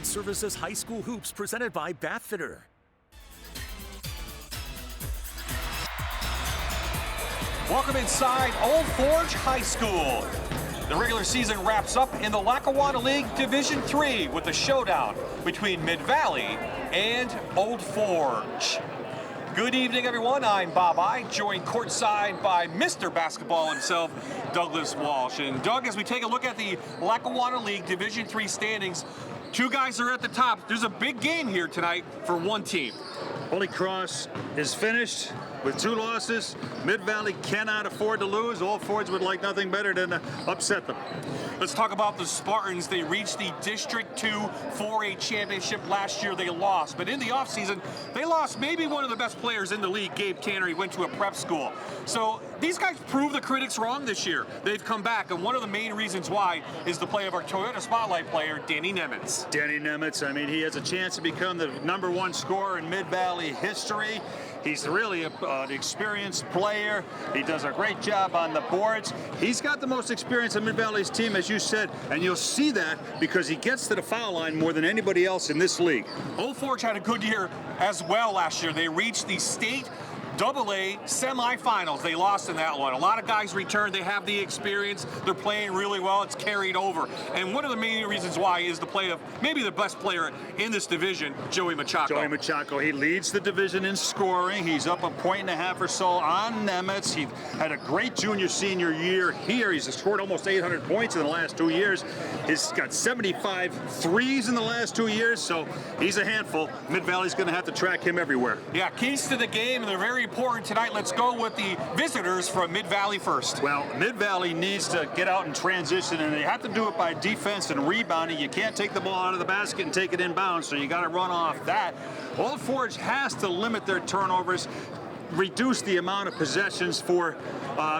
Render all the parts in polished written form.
Allied Services High School Hoops presented by Bathfitter. Welcome inside Old Forge High School. The regular season wraps up in the Lackawanna League Division III with a showdown between Mid-Valley and Old Forge. Good evening, everyone. I'm Bob I, joined courtside by Mr. Basketball himself, Douglas Walsh. And Doug, as we take a look at the Lackawanna League Division III standings, two guys are at the top. There's a big game here tonight for one team. Holy Cross is finished with 2 losses. Mid-Valley cannot afford to lose. Old Forge would like nothing better than to upset them. Let's talk about the Spartans. They reached the District 2 4A championship last year. They lost, but in the offseason, they lost maybe one of the best players in the league, Gabe Tanner. He went to a prep school. So these guys proved the critics wrong this year. They've come back, and one of the main reasons why is the play of our Toyota Spotlight player, Danny Nemitz. Danny Nemitz, I mean, he has a chance to become the #1 scorer in Mid-Valley history. He's really an experienced player. He does a great job on the boards. He's got the most experience in Mid-Valley's team, as you said, and you'll see that because he gets to the foul line more than anybody else in this league. Old Forge had a good year as well last year. They reached the state AA semifinals. They lost in that one. A lot of guys returned. They have the experience. They're playing really well. It's carried over. And one of the main reasons why is the play of maybe the best player in this division, Joey Machako. Joey Machako, he leads the division in scoring. He's up 1.5 points or so on Nemitz. He had a great junior-senior year here. He's scored almost 800 points in the last 2 years. He's got 75 threes in the last 2 years, so he's a handful. Mid-Valley's going to have to track him everywhere. Yeah, keys to the game, and they're very important tonight. Let's go with the visitors from Mid-Valley first. Well, Mid-Valley needs to get out and transition, and they have to do it by defense and rebounding. You can't take the ball out of the basket and take it inbounds, so you got to run off that. Old Forge has to limit their turnovers, reduce the amount of possessions for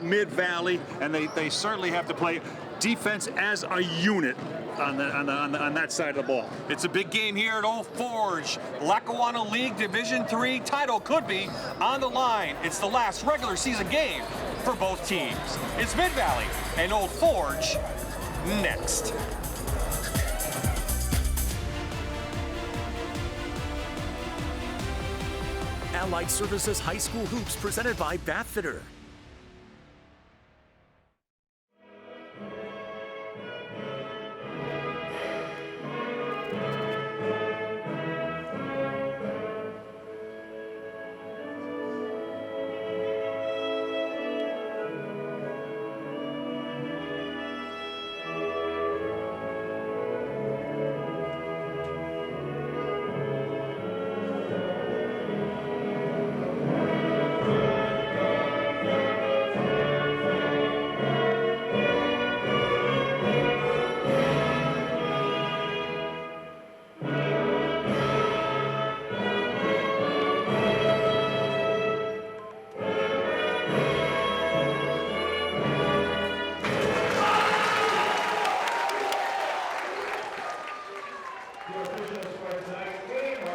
Mid-Valley, and they certainly have to play defense as a unit on that side of the ball. It's a big game here at Old Forge. Lackawanna League Division III title could be on the line. It's the last regular season game for both teams. It's Mid-Valley and Old Forge next. Allied Services High School Hoops presented by Bathfitter.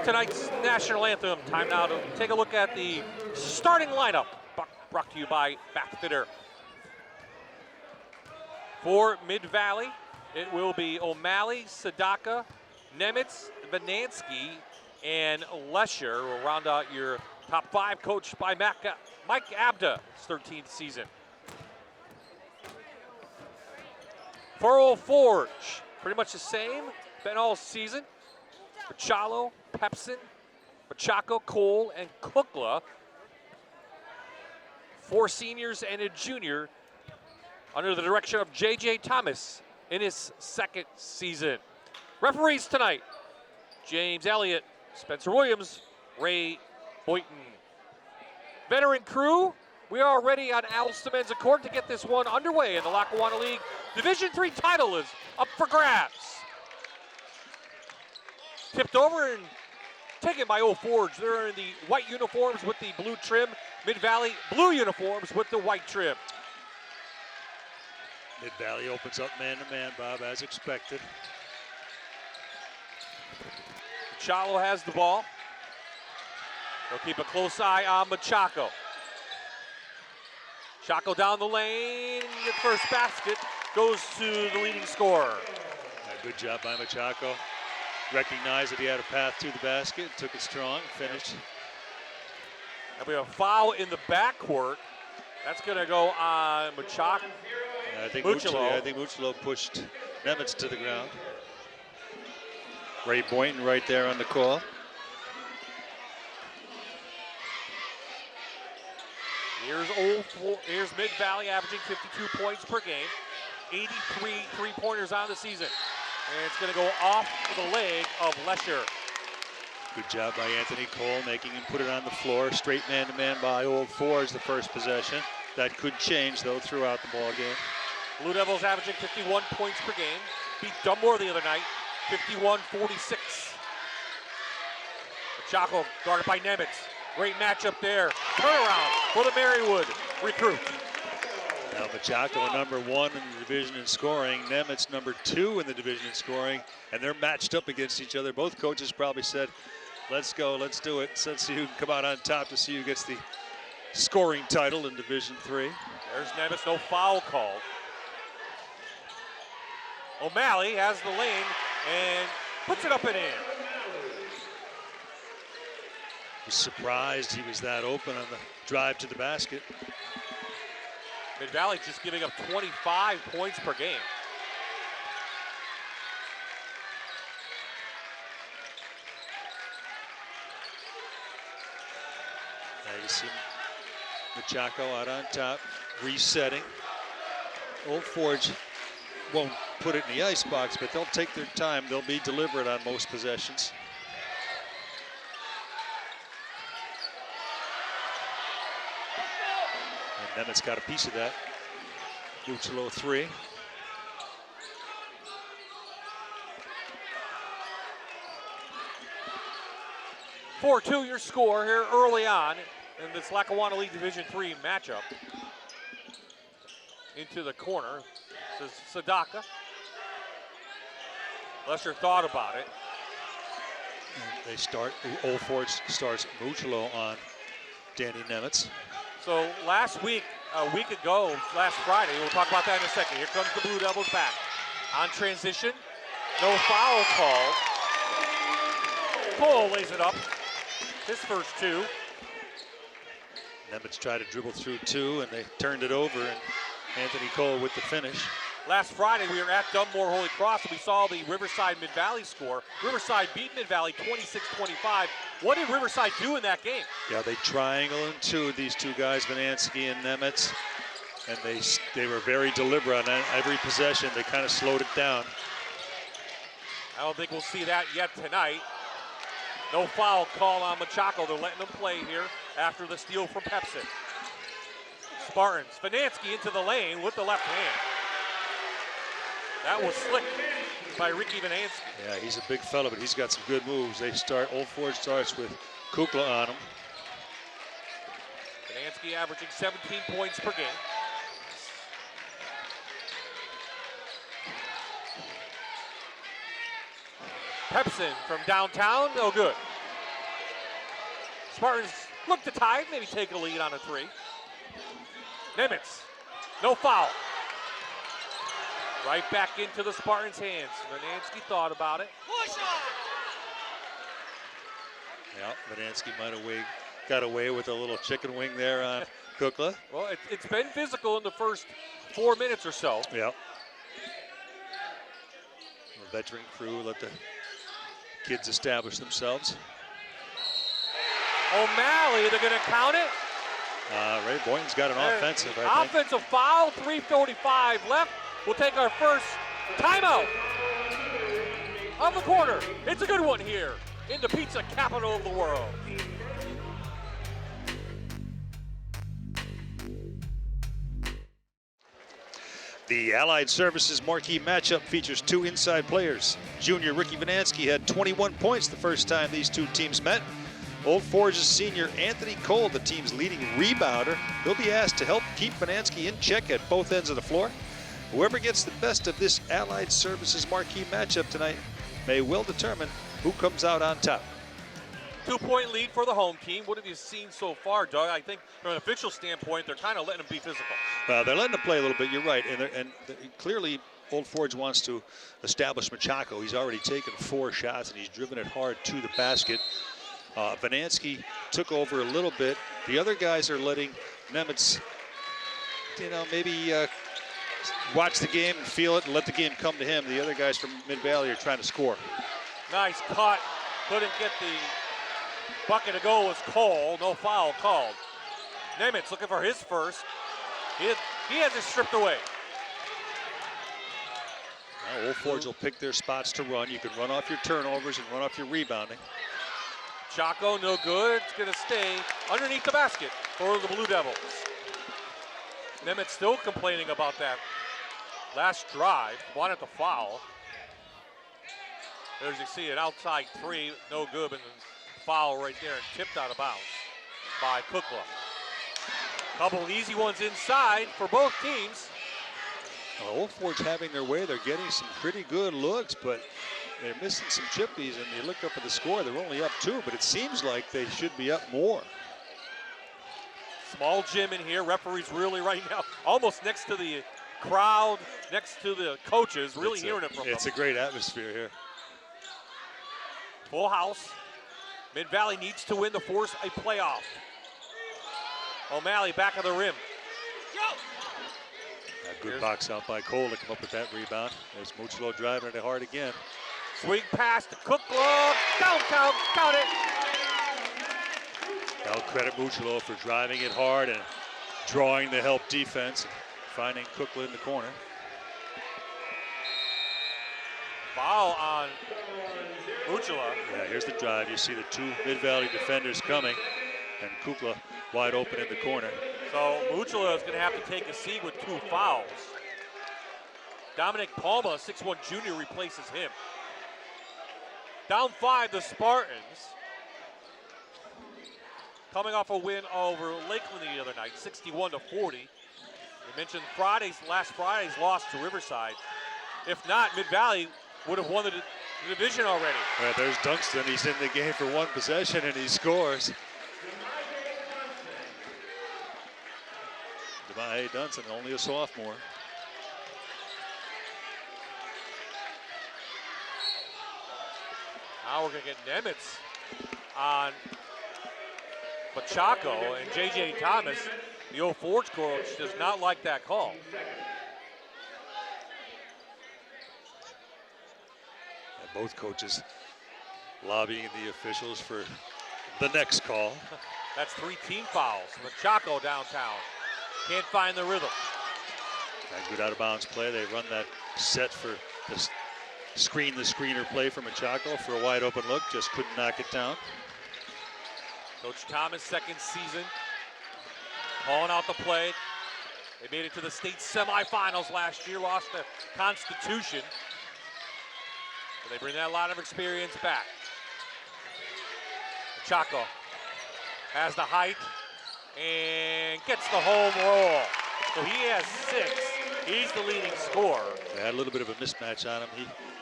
Tonight's national anthem. Time now to take a look at the starting lineup, brought to you by Bathfitter. For Mid-Valley, it will be O'Malley, Sadaka, Nemitz, Vanansky, and Lesher will round out your top 5, coached by Mike Abda, his 13th season. For Old Forge, pretty much the same, been all season. Pachalo, Pepsin, Machako, Cole, and Kukla. 4 seniors and a junior under the direction of J.J. Thomas in his 2nd season. Referees tonight, James Elliott, Spencer Williams, Ray Boynton. Veteran crew, we are ready on Alston Men's Court to get this one underway, and the Lackawanna League Division III title is up for grabs. Tipped over and taken by Old Forge. They're in the white uniforms with the blue trim. Mid-Valley blue uniforms with the white trim. Mid-Valley opens up man-to-man, Bob, as expected. Chalo has the ball. They'll keep a close eye on Machako. Chaco down the lane. The first basket goes to the leading scorer. Good job by Machako. recognized that he had a path to the basket, took it strong, finished. And we have a foul in the backcourt. That's going to go on Machak. I think Mucciolo. Mucciolo pushed Nemitz to the ground. Ray Boynton right there on the call. Here's Mid-Valley averaging 52 points per game, 83 three-pointers on the season. And it's going to go off the leg of Lesher. Good job by Anthony Cole, making him put it on the floor. Straight man-to-man by Old Forge the first possession. That could change, though, throughout the ball game. Blue Devils averaging 51 points per game. Beat Dunmore the other night, 51-46. Chaco guarded by Nemitz. Great matchup there. Turnaround for the Marywood recruit. Now Machako #1 in the division in scoring, Nemitz #2 in the division in scoring, and they're matched up against each other. Both coaches probably said, let's go, let's do it. Let's see who can come out on top to see who gets the scoring title in Division III. There's Nemitz, no foul called. O'Malley has the lane and puts it up and in. Was surprised he was that open on the drive to the basket. Mid-Valley just giving up 25 points per game. Now you see Machako out on top, resetting. Old Forge won't put it in the icebox, but they'll take their time. They'll be deliberate on most possessions. And Nemitz got a piece of that. Mucciolo 3. (4-2) your score here early on in this Lackawanna League Division III matchup. Into the corner, says Sadaka. Lesher thought about it. And they start, Old Forge starts Mucciolo on Danny Nemitz. So last week, a week ago, last Friday, we'll talk about that in a second. Here comes the Blue Devils back. On transition, no foul called. Cole lays it up, his first two. Nemitz tried to dribble through two, and they turned it over, and Anthony Cole with the finish. Last Friday, we were at Dunmore Holy Cross, and we saw the Riverside Mid-Valley score. Riverside beat Mid-Valley 26-25. What did Riverside do in that game? Yeah, they triangle in two, these two guys, Vanansky and Nemitz, and they were very deliberate on every possession. They kind of slowed it down. I don't think we'll see that yet tonight. No foul call on Machako. They're letting them play here after the steal from Pepsi. Spartans, Vanansky into the lane with the left hand. That was slick by Ricky Vanansky. Yeah, he's a big fella, but he's got some good moves. Old Forge starts with Kukla on him. Vanansky averaging 17 points per game. Pepsin from downtown, no good. Spartans look to tie it, maybe take a lead on a three. Nemitz, no foul. Right back into the Spartans' hands. Vanansky thought about it. Yeah, Vanansky might have got away with a little chicken wing there on Kukla. Well, it's been physical in the first 4 minutes or so. Yeah. The veteran crew let the kids establish themselves. O'Malley, they're going to count it. Ray Boynton's got an offensive, I think. Offensive foul, 3:45 left. We'll take our first timeout of the quarter. It's a good one here in the pizza capital of the world. The Allied Services marquee matchup features two inside players. Junior Ricky Vanansky had 21 points the first time these two teams met. Old Forge's senior Anthony Cole, the team's leading rebounder. He'll be asked to help keep Vanansky in check at both ends of the floor. Whoever gets the best of this Allied Services marquee matchup tonight may well determine who comes out on top. 2-point lead for the home team. What have you seen so far, Doug? I think from an official standpoint, they're kind of letting them be physical. Well, they're letting him play a little bit. You're right, and clearly Old Forge wants to establish Machako. He's already taken 4 shots and he's driven it hard to the basket. Vanansky took over a little bit. The other guys are letting Nemitz, maybe watch the game and feel it and let the game come to him. The other guys from Mid-Valley are trying to score. Nice cut. Couldn't get the bucket to go. Was Cole. No foul called. Nemitz looking for his first. He has it stripped away. Now Old Forge will pick their spots to run. You can run off your turnovers and run off your rebounding. Chaco, no good. It's going to stay underneath the basket for the Blue Devils. Nemitz still complaining about that last drive. Wanted to foul. As you see, an outside 3, no good, and foul right there and tipped out of bounds by Kukla. Couple of easy ones inside for both teams. Well, Old Forge having their way. They're getting some pretty good looks, but they're missing some chippies, and you look up at the score, they're only up 2, but it seems like they should be up more. Small gym in here. Referees really right now almost next to the crowd, next to the coaches, really hearing it from them. It's a great atmosphere here. Full house. Mid-Valley needs to win to force a playoff. O'Malley back of the rim. A good box out by Cole to come up with that rebound. There's Mucciolo driving it hard again. Swing pass to Kukla. Count it. I'll credit Mucciolo for driving it hard and drawing the help defense and finding Kukla in the corner. Foul on Mucciolo. Yeah, here's the drive. You see the 2 Mid-Valley defenders coming, and Kukla wide open in the corner. So Mucciolo is going to have to take a seat with 2 fouls. Dominic Palma, 6'1" junior, replaces him. Down 5, the Spartans. Coming off a win over Lakeland the other night, 61-40. We mentioned last Friday's loss to Riverside. If not, Mid-Valley would have won the division already. Well, there's Dunston. He's in the game for 1 possession, and he scores. Demae Dunston, only a sophomore. Now we're going to get Nemitz on Machako, and J.J. Thomas, the Old Forge coach, does not like that call. And both coaches lobbying the officials for the next call. That's 3 team fouls. Machako downtown. Can't find the rhythm. That good out of bounds play. They run that set for the screener play for Machako for a wide open look. Just couldn't knock it down. Coach Thomas, second season, calling out the play. They made it to the state semifinals last year, lost to Constitution. But they bring that lot of experience back. Machako has the height and gets the home roll. So he has 6. He's the leading scorer. They had a little bit of a mismatch on him.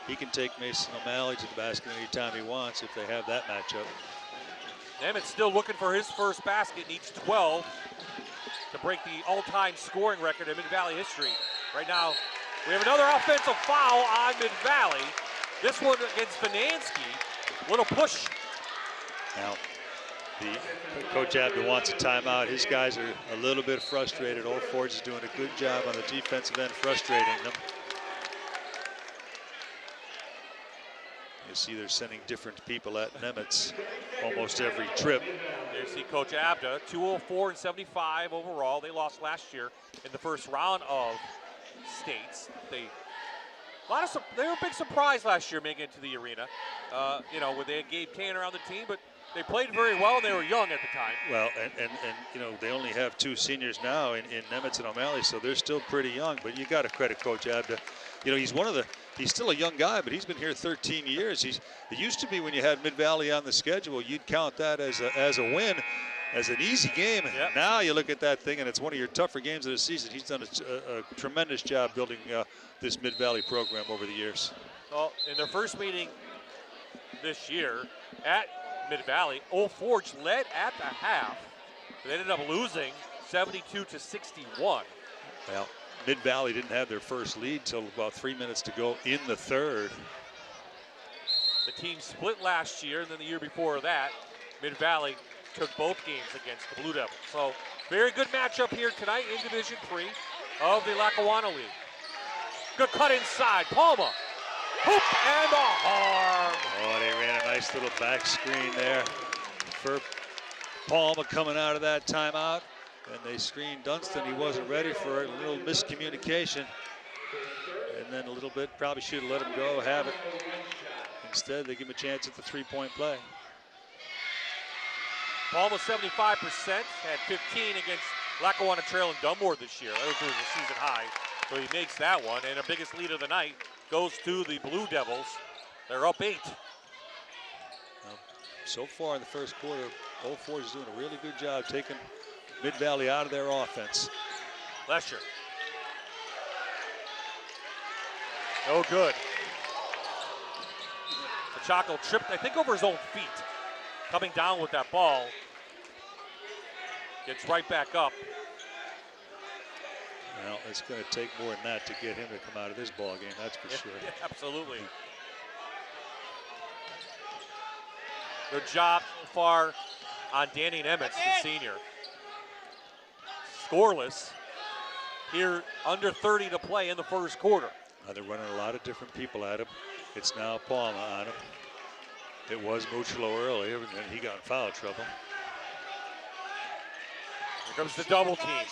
He can take Mason O'Malley to the basket anytime he wants if they have that matchup. Nemitz still looking for his first basket, needs 12 to break the all-time scoring record in Mid-Valley history. Right now, we have another offensive foul on Mid-Valley. This one against Vanansky. Little push. Now, Coach Abda wants a timeout. His guys are a little bit frustrated. Old Forge is doing a good job on the defensive end, frustrating them. You see they're sending different people at Nemitz almost every trip. There you see Coach Abda, 204 and 75 overall. They lost last year in the first round of states. They were a big surprise last year making it to the arena. Where they had Gabe Tanner on the team, but they played very well and they were young at the time. Well, and they only have 2 seniors now in Nemitz and O'Malley, so they're still pretty young. But you got to credit Coach Abda. He's still a young guy, but he's been here 13 years. It used to be when you had Mid-Valley on the schedule, you'd count that as a win, as an easy game. Yep. Now you look at that thing, and it's one of your tougher games of the season. He's done a tremendous job building this Mid-Valley program over the years. Well, in their first meeting this year at Mid-Valley, Old Forge led at the half. They ended up losing 72-61. Well, Mid-Valley didn't have their first lead till about 3 minutes to go in the third. The team split last year, and then the year before that, Mid-Valley took both games against the Blue Devils. So very good matchup here tonight in Division III of the Lackawanna League. Good cut inside, Palma. Hoop and a harm. Oh, they ran a nice little back screen there for Palma coming out of that timeout. And they screened Dunston. He wasn't ready for it. A little miscommunication. And then a little bit, probably should have let him go, have it. Instead, they give him a chance at the three-point play. Palma 75%, had 15 against Lackawanna Trail and Dunmore this year. That was a season high. So he makes that one. And the biggest lead of the night goes to the Blue Devils. They're up 8. Well, so far in the first quarter, Old Forge is doing a really good job taking Mid-Valley out of their offense. Lesher. No good. Machado tripped, I think, over his own feet. Coming down with that ball. Gets right back up. Well, it's going to take more than that to get him to come out of this ball game, that's for sure. Yeah, absolutely. Good job so far on Danny Nemitz, the senior. Scoreless here, under 30 to play in the first quarter. They're running a lot of different people at him. It's now Palma on him. It was Muchalo earlier, and then he got in foul trouble. Here comes the double team,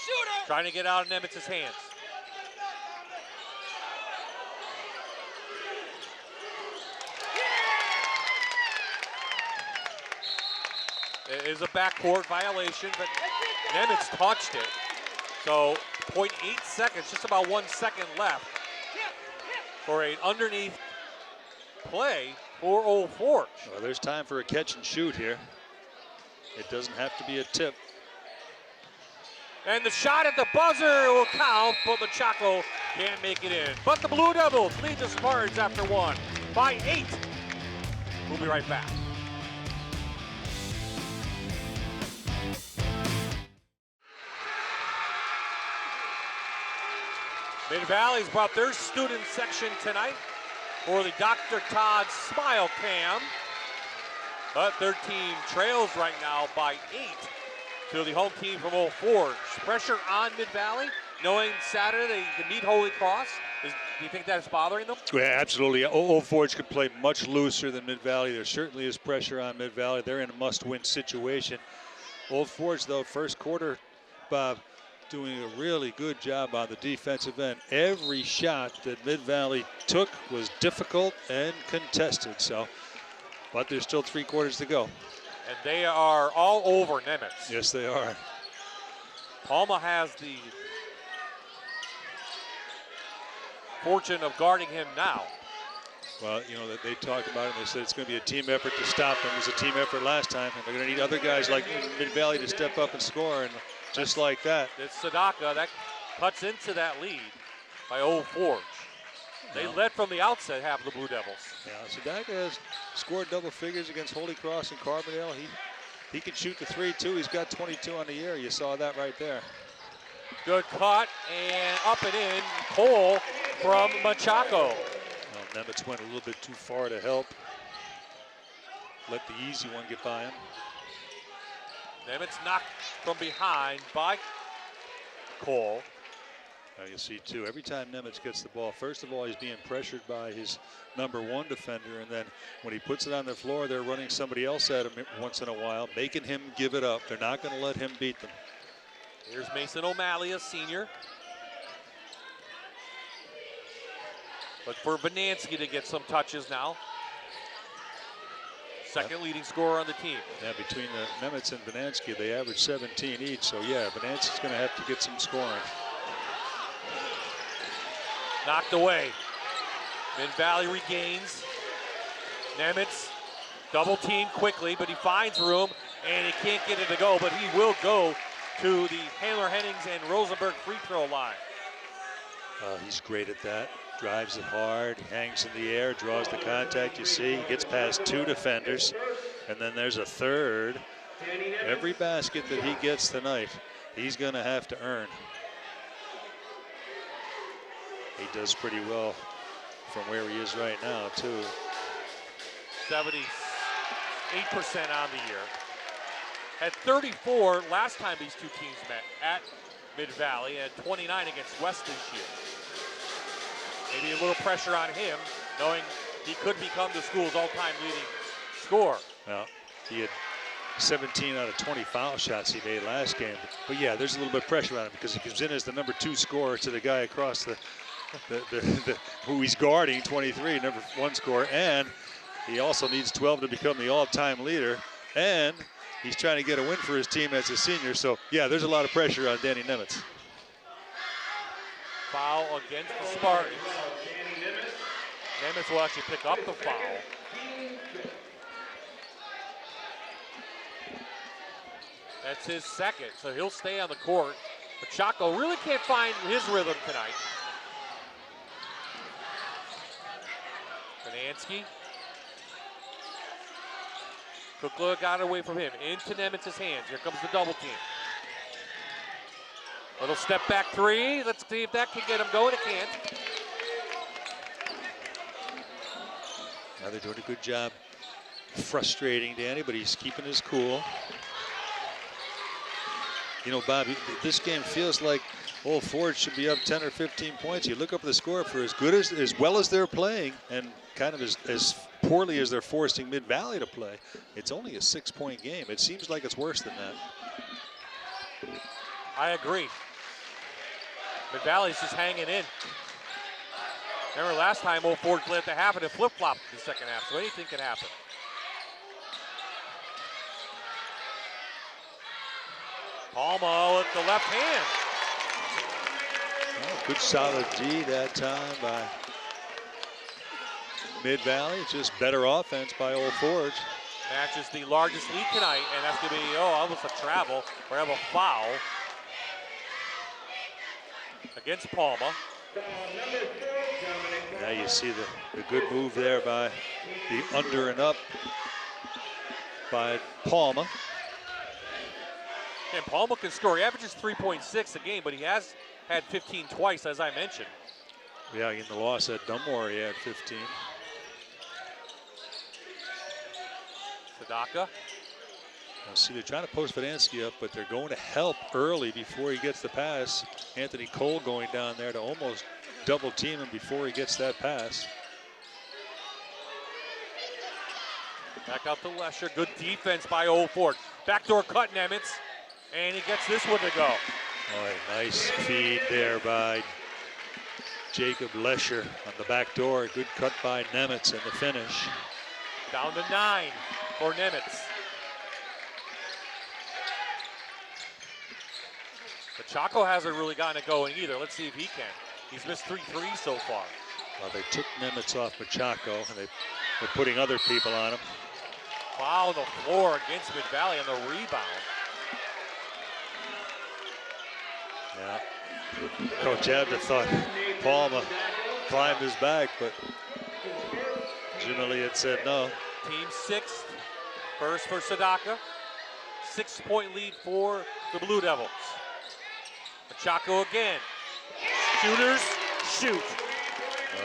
trying to get out of Nemitz's hands. It is a backcourt violation, but Nemitz touched it. So 0.8 seconds, just about 1 second left for an underneath play for Old Forge. Well, there's time for a catch and shoot here. It doesn't have to be a tip. And the shot at the buzzer will count, but Machado can't make it in. But the Blue Devils lead the Spartans after 1 by 8. We'll be right back. Mid-Valley's brought their student section tonight for the Dr. Todd Smile Cam. But their team trails right now by 8 to the home team from Old Forge. Pressure on Mid-Valley, knowing Saturday they can meet Holy Cross. Do you think that's bothering them? Yeah, absolutely. Old Forge could play much looser than Mid-Valley. There certainly is pressure on Mid-Valley. They're in a must-win situation. Old Forge, though, first quarter, Bob, doing a really good job on the defensive end. Every shot that Mid-Valley took was difficult and contested. But there's still 3 quarters to go. And they are all over Nemitz. Yes, they are. Palma has the fortune of guarding him now. Well, you know, that they talked about it and they said it's going to be a team effort to stop them. It was a team effort last time, and they're going to need other guys like Mid-Valley to step up and score, and just like that. It's Sadaka that cuts into that lead by Old Forge. They led from the outset, have the Blue Devils. Yeah, Sadaka has scored double figures against Holy Cross and Carbondale. He can shoot the 3 too. He's got 22 on the year. You saw that right there. Good cut and up and in. Cole from Machado. Well, Nemitz went a little bit too far to help. Let the easy one get by him. Nemitz knocked from behind by Cole. Now you see too, every time Nemitz gets the ball, first of all, he's being pressured by his #1 defender, and then when he puts it on the floor, they're running somebody else at him once in a while, making him give it up. They're not going to let him beat them. Here's Mason O'Malley, a senior. Look for Benansky to get some touches now. Second leading scorer on the team. Yeah, between the Nemitz and Benansky, they average 17 each, so yeah, Benansky's going to have to get some scoring. Knocked away. Mid-Valley regains. Nemitz double team quickly, but he finds room and he can't get it to go, but he will go to the Handler Hennings and Rosenberg free throw line. He's great at that. Drives it hard, hangs in the air, draws the contact. You see, he gets past 2 defenders, and then there's a third. Every basket that he gets tonight, he's going to have to earn. He does pretty well from where he is right now, too. 78% on the year. Had 34 last time these two teams met at Mid-Valley, and 29 against West this year. Maybe a little pressure on him, knowing he could become the school's all-time leading scorer. Well, he had 17 out of 20 foul shots he made last game. But yeah, there's a little bit of pressure on him because he comes in as the number 2 scorer to the guy across the who he's guarding, 23, number 1 scorer, and he also needs 12 to become the all-time leader, and he's trying to get a win for his team as a senior. So yeah, there's a lot of pressure on Danny Nemitz. Foul against the Spartans. Nemitz will actually pick up the foul. That's his second, so he'll stay on the court. But Chaco really can't find his rhythm tonight. Vinansky. Kukla got it away from him. Into Nemitz's hands. Here comes the double team. Little step back 3. Let's see if that can get him going. It can't. Now they're doing a good job frustrating Danny, but he's keeping his cool. You know, Bobby, this game feels like Old Forge should be up 10 or 15 points. You look up the score for as well as they're playing, and kind of as poorly as they're forcing Mid-Valley to play. It's only a 6-point game. It seems like it's worse than that. I agree. Mid-Valley's just hanging in. Remember last time Old Forge led the half and it flip-flopped in the second half, so anything can happen. Palma with the left hand. Oh, good solid D that time by Mid-Valley. Just better offense by Old Forge. Matches the largest lead tonight, and that's going to be, almost a travel or have a foul against Palma. Now you see the good move there by the under and up by Palma. And Palma can score. He averages 3.6 a game, but he has had 15 twice, as I mentioned. Yeah, in the loss at Dunmore, he had 15. Sadaka. Now see, they're trying to post Vinansky up, but they're going to help early before he gets the pass. Anthony Cole going down there to almost double team him before he gets that pass. Back out to Lesher. Good defense by Old Forge. Backdoor cut, Nemitz. And he gets this one to go. All right, nice feed there by Jacob Lesher on the back door. Good cut by Nemitz in the finish. Down to 9 for Nemitz. But Chaco hasn't really gotten it going either. Let's see if he can. He's missed 3 threes so far. Well, they took Nemitz off Machaco, and they're putting other people on him. Foul on the floor against Mid-Valley on the rebound. Yeah. Coach Abda thought Palma climbed his back, but Jim Elliott said no. Team 6th, first for Sadaka. 6-point lead for the Blue Devils. Machaco again. Shooters shoot.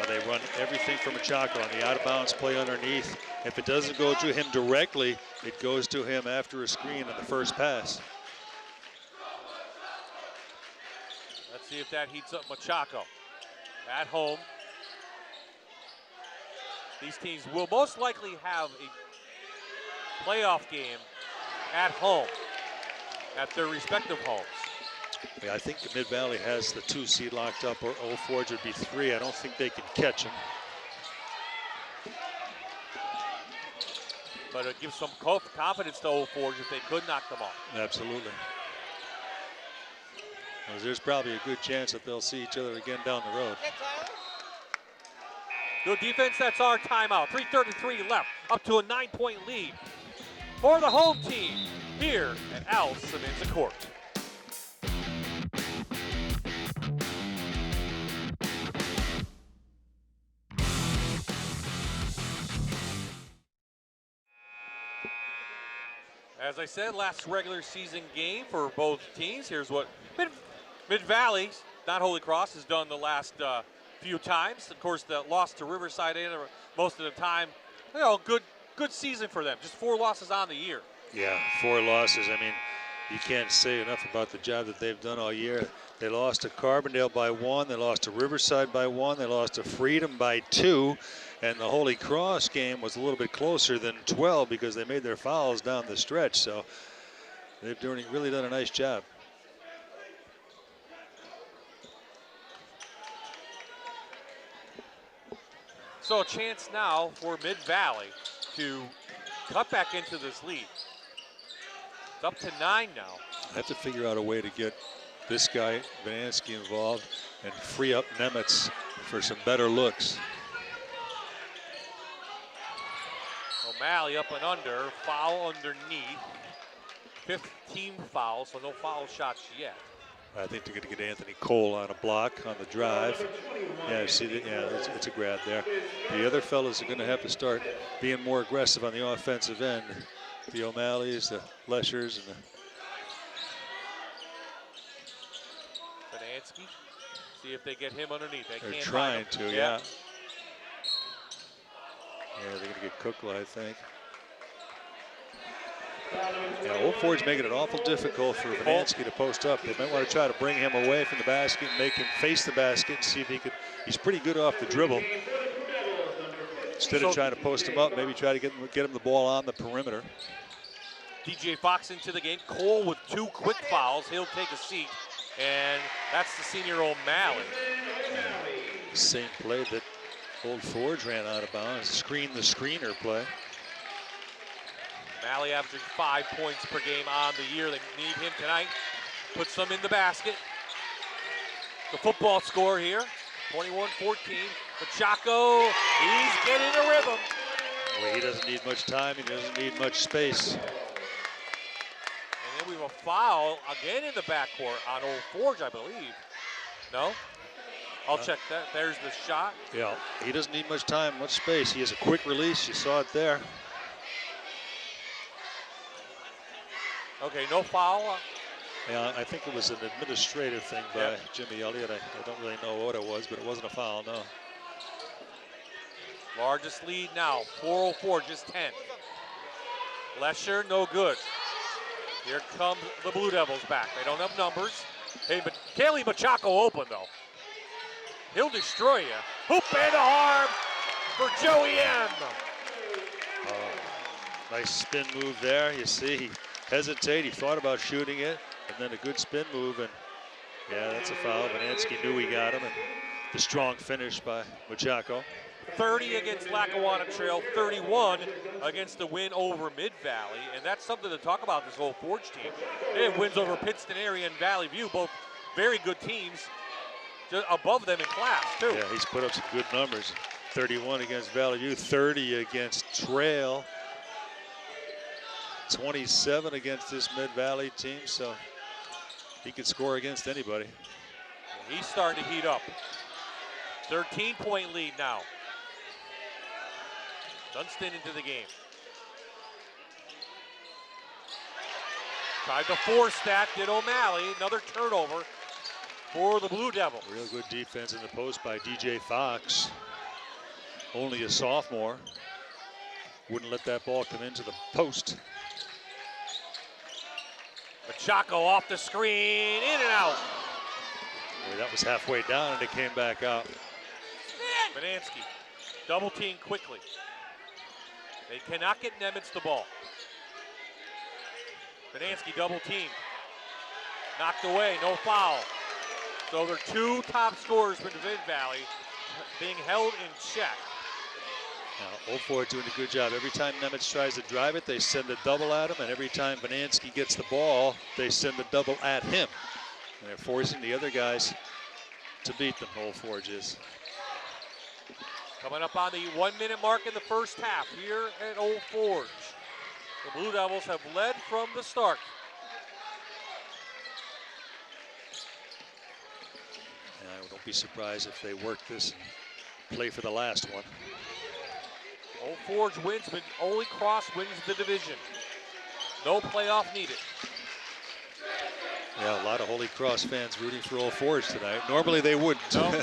They run everything from Machaco on the out-of-bounds play underneath. If it doesn't go to him directly, it goes to him after a screen on the first pass. Let's see if that heats up Machaco. At home. These teams will most likely have a playoff game at home, at their respective homes. Yeah, I think Mid-Valley has the 2 seed locked up, or Old Forge would be 3. I don't think they can catch him. But it gives some confidence to Old Forge if they could knock them off. Absolutely. Well, there's probably a good chance that they'll see each other again down the road. Good defense, that's our timeout. 3:33 left, up to a 9-point lead for the home team here at Al Semenza Court. As I said, last regular season game for both teams. Here's what Mid-Valley, not Holy Cross, has done the last few few times. Of course, the loss to Riverside most of the time. Good season for them. Just 4 losses on the year. Yeah, 4 losses. I mean, you can't say enough about the job that they've done all year. They lost to Carbondale by 1. They lost to Riverside by 1. They lost to Freedom by 2. And the Holy Cross game was a little bit closer than 12 because they made their fouls down the stretch. So they've really done a nice job. So a chance now for Mid-Valley to cut back into this lead. It's up to 9 now. I have to figure out a way to get this guy, Vanansky, involved and free up Nemitz for some better looks. O'Malley up and under, foul underneath. 15 fouls, so no foul shots yet. I think they're going to get Anthony Cole on a block on the drive. Yeah, see that? Yeah, it's a grab there. The other fellas are going to have to start being more aggressive on the offensive end. The O'Malleys, the Leschers, and the Vanansky. See if they get him underneath. They they're can't trying find him. to, yeah. Yeah, they're going to get Kukla, I think. Yeah, Old Ford's making it awful difficult for Vanansky to post up. They might want to try to bring him away from the basket and make him face the basket and see if he could. He's pretty good off the dribble. Instead of trying to post him up, maybe try to get him the ball on the perimeter. DJ Fox into the game. Cole with 2 quick fouls. He'll take a seat. And that's the senior O'Malley. Same play that Old Forge ran out of bounds. Screen the screener play. O'Malley averaging 5 points per game on the year. They need him tonight. Puts them in the basket. The football score here, 21-14. Machako, he's getting a rhythm. Well, he doesn't need much time. He doesn't need much space. And then we have a foul again in the backcourt on Old Forge, I believe. No? I'll check that. There's the shot. Yeah, he doesn't need much time, much space. He has a quick release. You saw it there. Okay, no foul. Yeah, I think it was an administrative thing by Jimmy Elliott. I don't really know what it was, but it wasn't a foul, no. Largest lead now, 404, just 10. Lesher, no good. Here comes the Blue Devils back. They don't have numbers. Hey, but Kaylee Machako open, though. He'll destroy you. Hoop and a arm for Joey M. Nice spin move there. You see, he hesitated. He thought about shooting it, and then a good spin move. And yeah, that's a foul. Vanansky knew he got him, and the strong finish by Machako. 30 against Lackawanna Trail, 31 against the win over Mid-Valley. And that's something to talk about, this Old Forge team. They have wins over Pittston area and Valley View, both very good teams, just above them in class, too. Yeah, he's put up some good numbers. 31 against Valley View, 30 against Trail, 27 against this Mid-Valley team, so he could score against anybody. He's starting to heat up. 13-point lead now. Dunstan into the game. Tried to force that, did O'Malley. Another turnover for the Blue Devils. Real good defense in the post by DJ Fox. Only a sophomore. Wouldn't let that ball come into the post. Machako off the screen, in and out. Boy, that was halfway down and it came back out. Vanansky, double team quickly. They cannot get Nemitz the ball. Vanansky double team. Knocked away, no foul. So their 2 top scorers for Mid-Valley being held in check. Now, Old Ford doing a good job. Every time Nemitz tries to drive it, they send a double at him, and every time Vanansky gets the ball, they send a double at him. And they're forcing the other guys to beat them, Old Forge is. Coming up on the 1-minute mark in the first half here at Old Forge. The Blue Devils have led from the start. I don't be surprised if they work this and play for the last one. Old Forge wins, but Holy Cross wins the division. No playoff needed. Yeah, a lot of Holy Cross fans rooting for Old Forge tonight. Normally they wouldn't. No.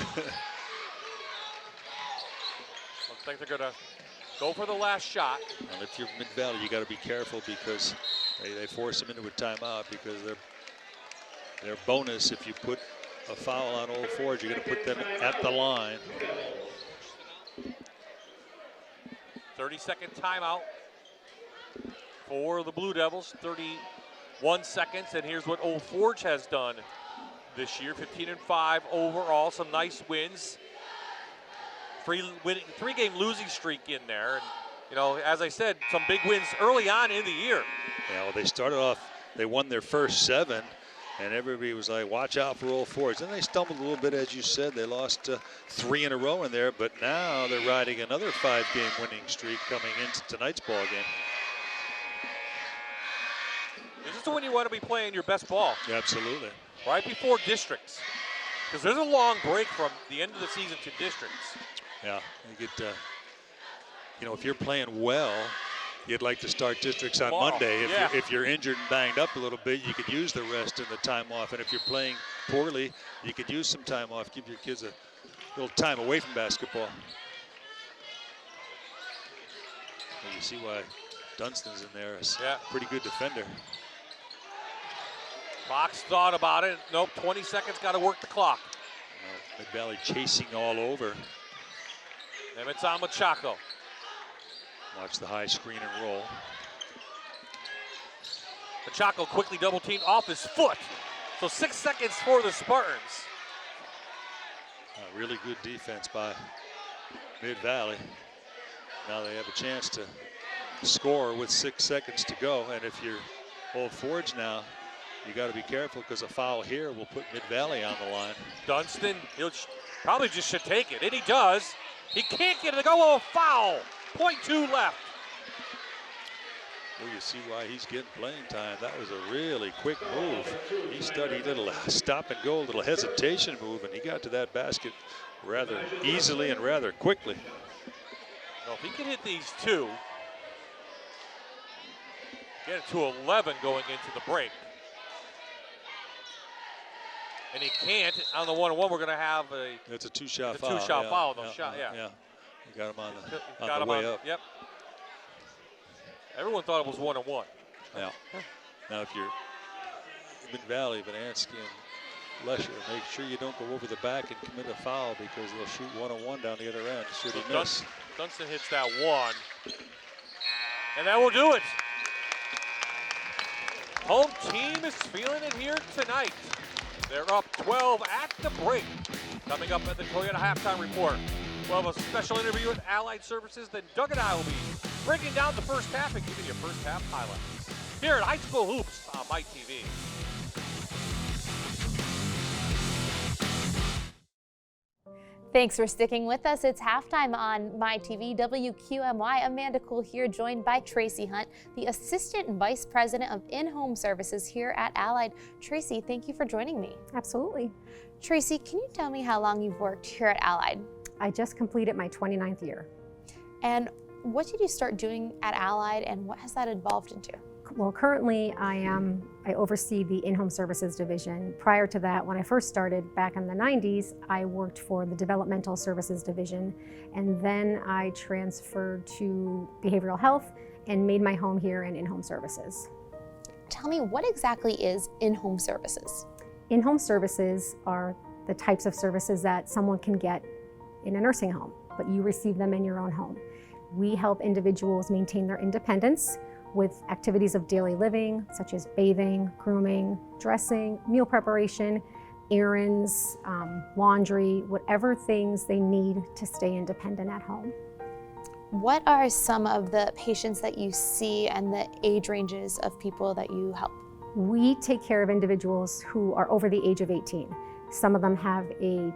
Looks like they're going to go for the last shot. And if you're Mid-Valley, you got to be careful because they force them into a timeout because their bonus, if you put a foul on Old Forge, you're going to put them at the line. 30-second timeout for the Blue Devils. 31 seconds, and here's what Old Forge has done this year. 15-5 overall. Some nice wins. Three-game losing streak in there. And, you know, as I said, some big wins early on in the year. Yeah, well, they started off, they won their first 7, and everybody was like, watch out for Old Forge. Then they stumbled a little bit, as you said. They lost 3 in a row in there, but now they're riding another 5-game winning streak coming into tonight's ball game. This is when you want to be playing your best ball. Yeah, absolutely. Right before districts. Because there's a long break from the end of the season to districts. Yeah, you get, you know, if you're playing well, you'd like to start districts on Tomorrow. Monday. Yeah. If you're injured and banged up a little bit, you could use the rest and the time off. And if you're playing poorly, you could use some time off. Give your kids a little time away from basketball. Well, you see why Dunstan's in there. Is Yeah. a pretty good defender. Fox thought about it. Nope, 20 seconds, got to work the clock. Mid-Valley chasing all over. Nemitz on Machado. Watch the high screen and roll. Machado quickly double teamed off his foot. So 6 seconds for the Spartans. Really good defense by Mid-Valley. Now they have a chance to score with 6 seconds to go. And if you're Old Forge now, you got to be careful because a foul here will put Mid-Valley on the line. Dunstan, he'll probably just should take it, and he does. He can't get it to go. Oh, foul. 0.2 left. Well, you see why he's getting playing time. That was a really quick move. He studied a little stop and go, a little hesitation move, and he got to that basket rather easily and rather quickly. Well, if he can hit these two, get it to 11 going into the break. And he can't. On the 1-on-1, we're going to have a It's a two-shot foul. two-shot foul. No yeah, shot, yeah. Yeah, you got him on Got the him way on, up. Yep. Everyone thought it was 1-on-1. Yeah. Now, if you're Mid-Valley, Vanansky and Lesher, make sure you don't go over the back and commit a foul because they'll shoot 1-on-1 down the other end. Should he miss? Dunstan hits that one. And that will do it. Home team is feeling it here tonight. They're up 12 at the break. Coming up at the Toyota Halftime Report, we'll have a special interview with Allied Services. Then Doug and I will be breaking down the first half and giving you first half highlights here at High School Hoops on MyTV. Thanks for sticking with us. It's halftime on MyTV. WQMY. Amanda Cool here, joined by Tracy Hunt, the Assistant Vice President of In-Home Services here at Allied. Tracy, thank you for joining me. Absolutely. Tracy, can you tell me how long you've worked here at Allied? I just completed my 29th year. And what did you start doing at Allied, and what has that evolved into? Well, currently I oversee the in-home services division. Prior to that, when I first started back in the 90s, I worked for the developmental services division, and then I transferred to behavioral health and made my home here in in-home services. Tell me, what exactly is in-home services? In-home services are the types of services that someone can get in a nursing home, but you receive them in your own home. We help individuals maintain their independence with activities of daily living, such as bathing, grooming, dressing, meal preparation, errands, laundry, whatever things they need to stay independent at home. What are some of the patients that you see and the age ranges of people that you help? We take care of individuals who are over the age of 18. Some of them have a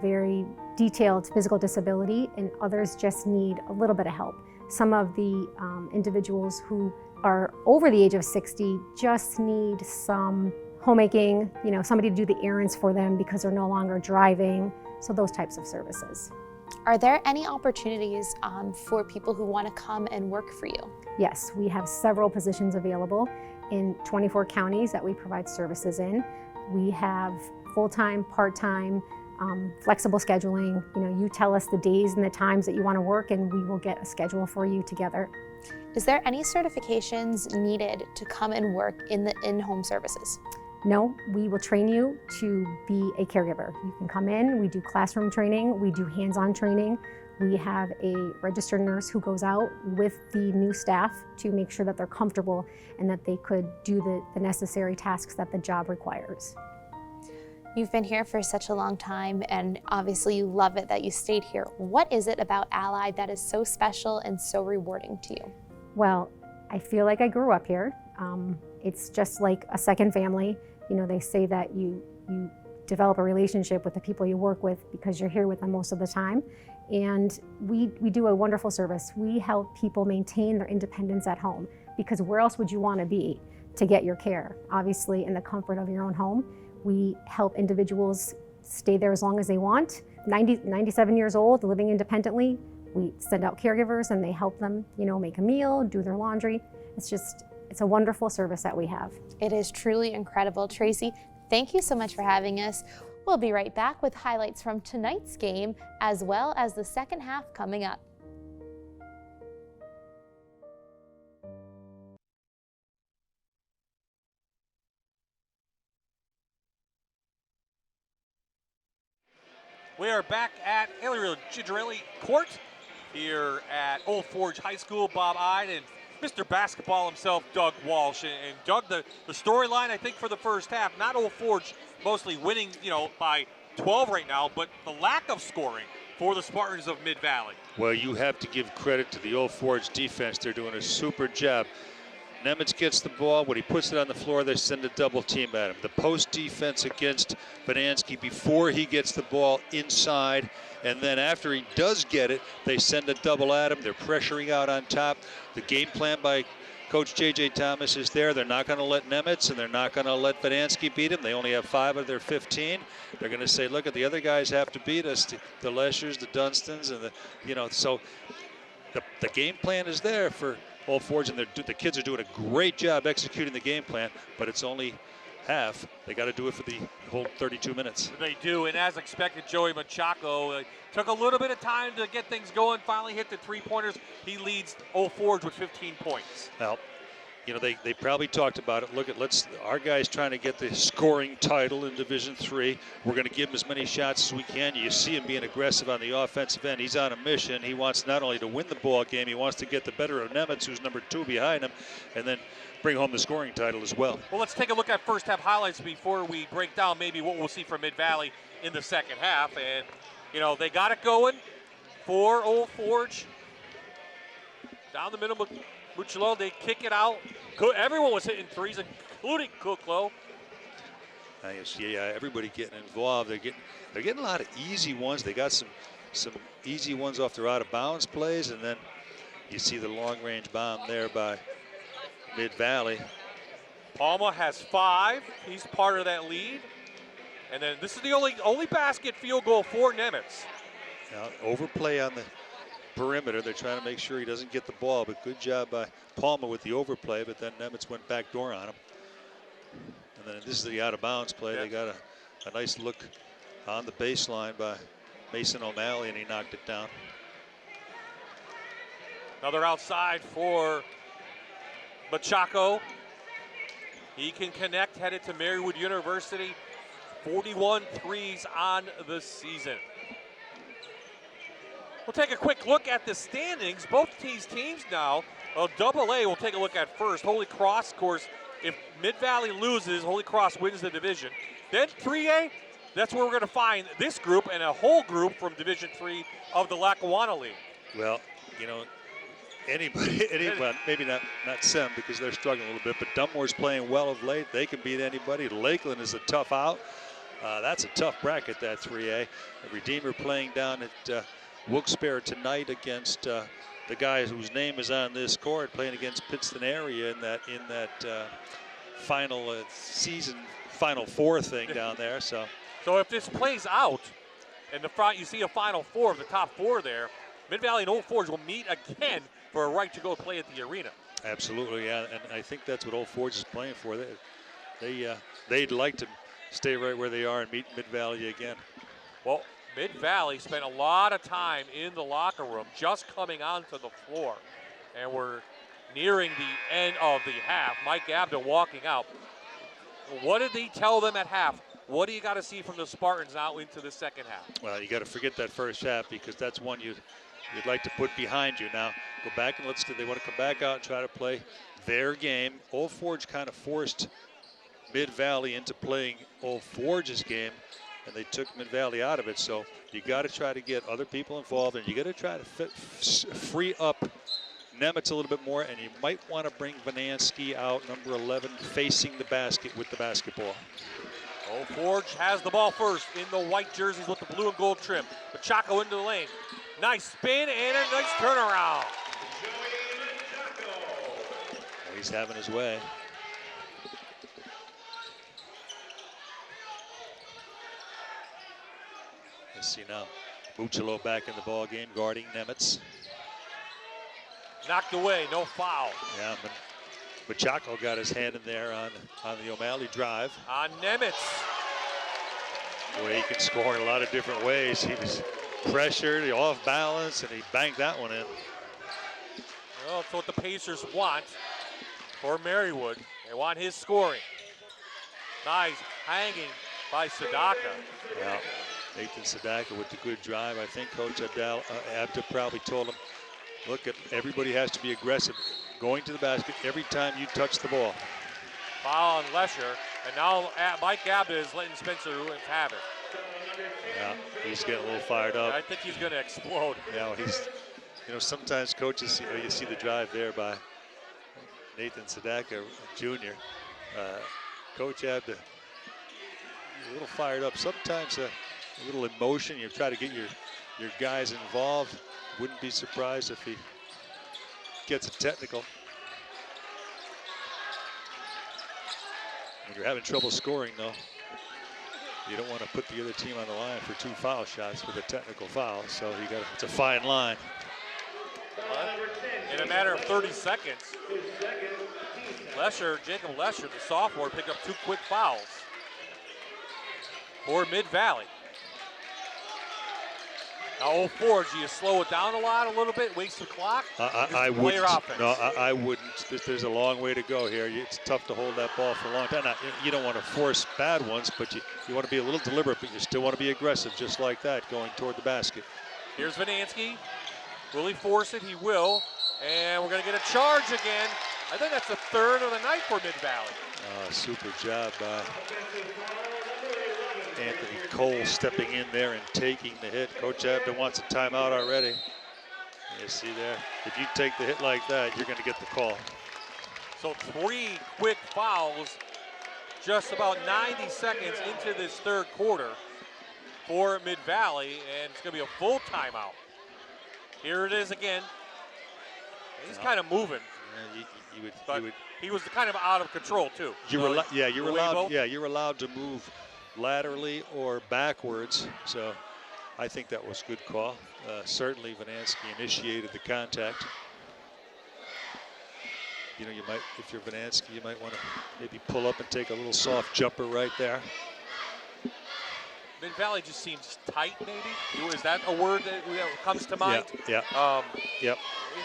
very detailed physical disability, and others just need a little bit of help. Some of the individuals who are over the age of 60 just need some homemaking, somebody to do the errands for them because they're no longer driving, so those types of services. Are there any opportunities for people who want to come and work for you? Yes, we have several positions available in 24 counties that we provide services in. We have full-time, part-time, flexible scheduling. You know, you tell us the days and the times that you want to work, and we will get a schedule for you together. Is there any certifications needed to come and work in the in-home services? No, we will train you to be a caregiver. You can come in, we do classroom training, we do hands-on training. We have a registered nurse who goes out with the new staff to make sure that they're comfortable and that they could do the necessary tasks that the job requires. You've been here for such a long time, and obviously you love it that you stayed here. What is it about Allied that is so special and so rewarding to you? Well, I feel like I grew up here. It's just like a second family. You know, they say that you develop a relationship with the people you work with because you're here with them most of the time. And we do a wonderful service. We help people maintain their independence at home, because where else would you want to be to get your care? Obviously, in the comfort of your own home. We help individuals stay there as long as they want. 97 years old, living independently. We send out caregivers and they help them, you know, make a meal, do their laundry. It's a wonderful service that we have. It is truly incredible. Tracy, thank you so much for having us. We'll be right back with highlights from tonight's game, as well as the second half coming up. We are back at Ariel Gigerelli Court here at Old Forge High School. Bob Ide and Mr. Basketball himself, Doug Walsh. And Doug, the storyline, I think, for the first half, not Old Forge mostly winning, you know, by 12 right now, but the lack of scoring for the Spartans of Mid-Valley. Well, you have to give credit to the Old Forge defense. They're doing a super job. Nemitz gets the ball. When he puts it on the floor, they send a double team at him. The post defense against Vanansky before he gets the ball inside, and then after he does get it, they send a double at him. They're pressuring out on top. The game plan by Coach J.J. Thomas is there. They're not going to let Nemitz and they're not going to let Vanansky beat him. They only have 5 of their 15. They're going to say, look, at the other guys have to beat us, the Leschers, the Dunstons, and so the game plan is there for Old Forge, and the kids are doing a great job executing the game plan, but it's only half. They got to do it for the whole 32 minutes. They do, and as expected, Joey Machado took a little bit of time to get things going, finally hit the three-pointers. He leads Old Forge with 15 points. Well, you know, they probably talked about it. Look at our guys trying to get the scoring title in Division III. We're going to give him as many shots as we can. You see him being aggressive on the offensive end. He's on a mission. He wants not only to win the ball game, he wants to get the better of Nemitz, who's number 2 behind him, and then bring home the scoring title as well. Well, let's take a look at first half highlights before we break down maybe what we'll see from Mid-Valley in the second half. And, you know, they got it going for Old Forge. Down the middle, Mucciolo, they kick it out. Everyone was hitting threes, including Kuklo. Yeah, everybody getting involved. They're getting a lot of easy ones. They got some easy ones off their out-of-bounds plays, and then you see the long-range bomb there by Mid-Valley. Palma has 5. He's part of that lead. And then this is the only basket field goal for Nemitz. Now, overplay on the perimeter. They're trying to make sure he doesn't get the ball, but good job by Palma with the overplay, but then Nemitz went back door on him. And then this is the out-of-bounds play. Yeah. They got a nice look on the baseline by Mason O'Malley, and he knocked it down. Another outside for Machaco. He can connect, headed to Marywood University. 41 threes on the season. We'll take a quick look at the standings. Both these teams now, Double-A we'll take a look at first. Holy Cross, of course, if Mid-Valley loses, Holy Cross wins the division. Then 3A, that's where we're going to find this group and a whole group from Division III of the Lackawanna League. Well, you know, well, maybe not Sem because they're struggling a little bit, but Dunmore's playing well of late. They can beat anybody. Lakeland is a tough out. That's a tough bracket, that 3A. Redeemer playing down at Wilkes-Barre tonight against the guy whose name is on this court, playing against Pittston area in that final season Final Four thing down there. So if this plays out, and the front you see a Final Four of the top 4 there, Mid-Valley and Old Forge will meet again for a right to go play at the arena. Absolutely, yeah, and I think that's what Old Forge is playing for. They'd like to stay right where they are and meet Mid-Valley again. Well, Mid-Valley spent a lot of time in the locker room just coming onto the floor. And we're nearing the end of the half. Mike Abda walking out. What did he tell them at half? What do you got to see from the Spartans now into the second half? Well, you got to forget that first half because that's one you'd like to put behind you. Now, go back and they want to come back out and try to play their game. Old Forge kind of forced Mid-Valley into playing Old Forge's game, and they took Mid-Valley out of it. So you got to try to get other people involved, and you got to try to free up Nemitz a little bit more, and you might want to bring Vanansky out, number 11, facing the basket with the basketball. Old Forge has the ball first in the white jerseys with the blue and gold trim. Machaco into the lane. Nice spin and a nice turnaround. Well, he's having his way. Let's see now. Buchelo back in the ball game, guarding Nemitz. Knocked away, no foul. Yeah, but Machaco got his hand in there on the O'Malley drive. On Nemitz. Boy, he can score in a lot of different ways. He was pressured, off balance, and he banged that one in. Well, that's what the Pacers want for Marywood. They want his scoring. Nice hanging by Sadaka. Yeah, Nathan Sadaka with the good drive. I think Coach Abda probably told him, look, everybody has to be aggressive. Going to the basket every time you touch the ball. Foul on Lesher, and now Mike Abda is letting Spencer Williams have it. Yeah, he's getting a little fired up. I think he's going to explode. Yeah, well, sometimes coaches, you see the drive there by Nathan Sadaka Jr. Coach Abda, a little fired up. Sometimes a little emotion. You try to get your guys involved. Wouldn't be surprised if he gets a technical. When you're having trouble scoring, though, you don't want to put the other team on the line for 2 foul shots with a technical foul. So it's a fine line. In a matter of 30 seconds, Jacob Lesher, the sophomore, picked up 2 quick fouls for Mid-Valley. Now, Old Forge, do you slow it down a little bit, waste the clock? I wouldn't. No, I wouldn't. There's a long way to go here. It's tough to hold that ball for a long time. Now, you don't want to force bad ones, but you want to be a little deliberate, but you still want to be aggressive, just like that, going toward the basket. Here's Vanansky. Will he force it? He will. And we're going to get a charge again. I think that's the 3rd of the night for Mid-Valley. Super job by Anthony Cole stepping in there and taking the hit. Coach Abda wants a timeout already. You see there, if you take the hit like that, you're going to get the call. So 3 quick fouls just about 90 seconds into this 3rd quarter for Mid-Valley, and it's going to be a full timeout. Here it is again. He's kind of moving. He was kind of out of control too. You're allowed to move laterally or backwards. So I think that was a good call. Certainly Vanansky initiated the contact. You might, if you're Vanansky, you might want to maybe pull up and take a little soft jumper right there. Mid-Valley just seems tight, maybe? Is that a word that comes to mind? Yeah. Yep.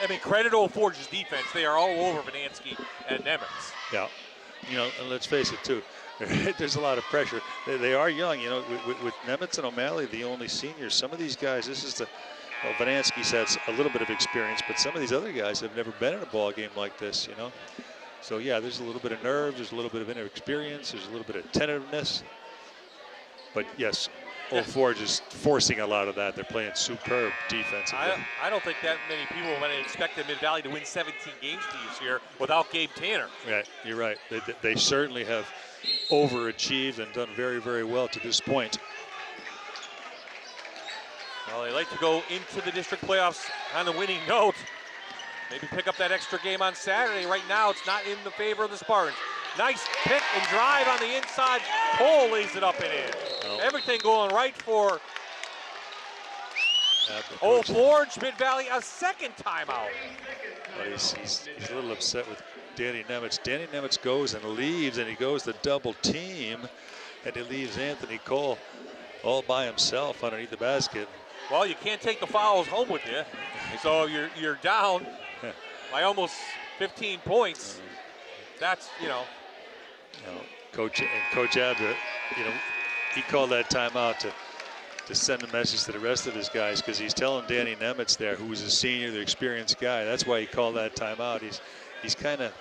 I mean, credit Old Forge's defense. They are all over Vanansky and Nemitz. Yeah. And let's face it, too. There's a lot of pressure. They are young, with Nemitz and O'Malley, the only seniors. Some of these guys, Vanansky's has a little bit of experience, but some of these other guys have never been in a ball game like this, So, yeah, there's a little bit of nerves. There's a little bit of inexperience. There's a little bit of tentativeness. But, yes, Old Forge is forcing a lot of that. They're playing superb defensively. I don't think that many people would have expected Mid-Valley to win 17 games this year without Gabe Tanner. Right, you're right. They certainly have overachieved and done very, very well to this point. Well, they like to go into the district playoffs on the winning note. Maybe pick up that extra game on Saturday. Right now, it's not in the favor of the Spartans. Nice pick and drive on the inside. Cole lays it up and in. Oh. Everything going right for Old Forge. Mid-Valley, a second timeout. But he's a little upset with Danny Nemitz. Danny Nemitz goes and leaves, and he goes to double team, and he leaves Anthony Cole all by himself underneath the basket. Well, you can't take the fouls home with you. So you're down by almost 15 points. That's, Coach Abda, he called that timeout to send a message to the rest of his guys, because he's telling Danny Nemitz there, who was a senior, the experienced guy. That's why he called that timeout. He's kind of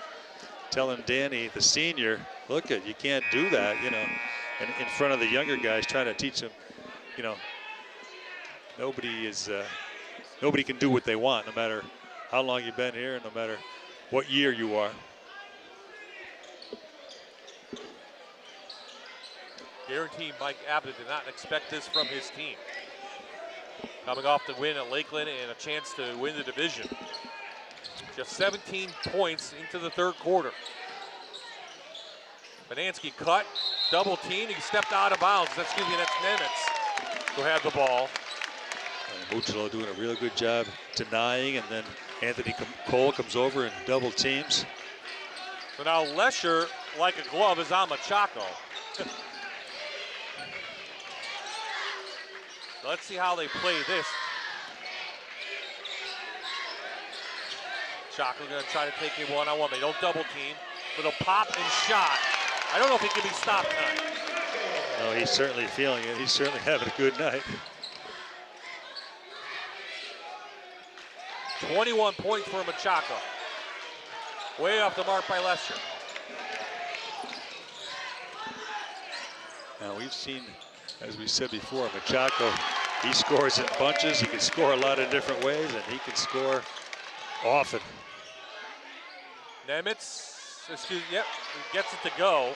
telling Danny, the senior, look, you can't do that, and in front of the younger guys, trying to teach them, nobody can do what they want, no matter how long you've been here, and no matter what year you are. Guarantee Mike Abda did not expect this from his team. Coming off the win at Lakeland and a chance to win the division. Just 17 points into the third quarter. Banansky cut, double team. He stepped out of bounds. That's Nemitz who had the ball. Mucciolo doing a real good job denying, and then Anthony Cole comes over and double teams. So now Lesher, like a glove, is on Machado. Let's see how they play this. Chaco gonna try to take a one-on-one. They don't double team. Little pop and shot. I don't know if he can be stopped tonight. No, he's certainly feeling it. He's certainly having a good night. 21 points for Machado. Way off the mark by Lesher. Now we've seen, as we said before, Machado, he scores in bunches. He can score a lot of different ways, and he can score often. Nemitz, gets it to go.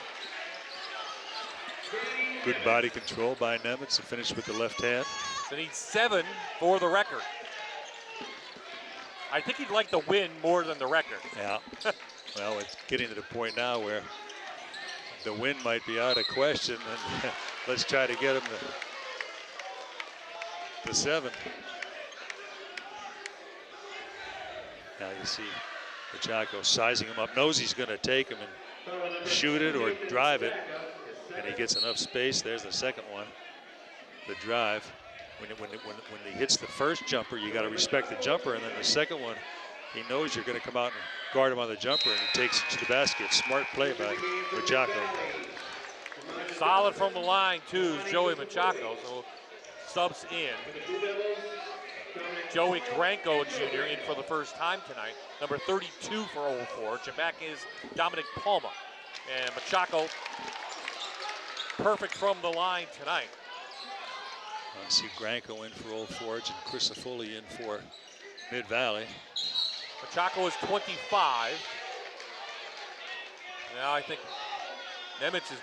Good body control by Nemitz to finish with the left hand. They need 7 for the record. I think he'd like the win more than the record. Yeah. Well, it's getting to the point now where the win might be out of question, and let's try to get him to 7. Now you see Machado sizing him up, knows he's going to take him and shoot it or drive it, and he gets enough space. There's the second one, the drive. When he hits the first jumper, you got to respect the jumper, and then the second one, he knows you're going to come out and guard him on the jumper, and he takes it to the basket. Smart play by Machado. Solid from the line, too, is Joey Machado. So subs in. Joey Granco Jr. in for the first time tonight. Number 32 for Old Forge. And back is Dominic Palma. And Machado, perfect from the line tonight. I see Granco in for Old Forge and Chris Foley in for Mid-Valley. Machado is 25. Now I think Nemitz is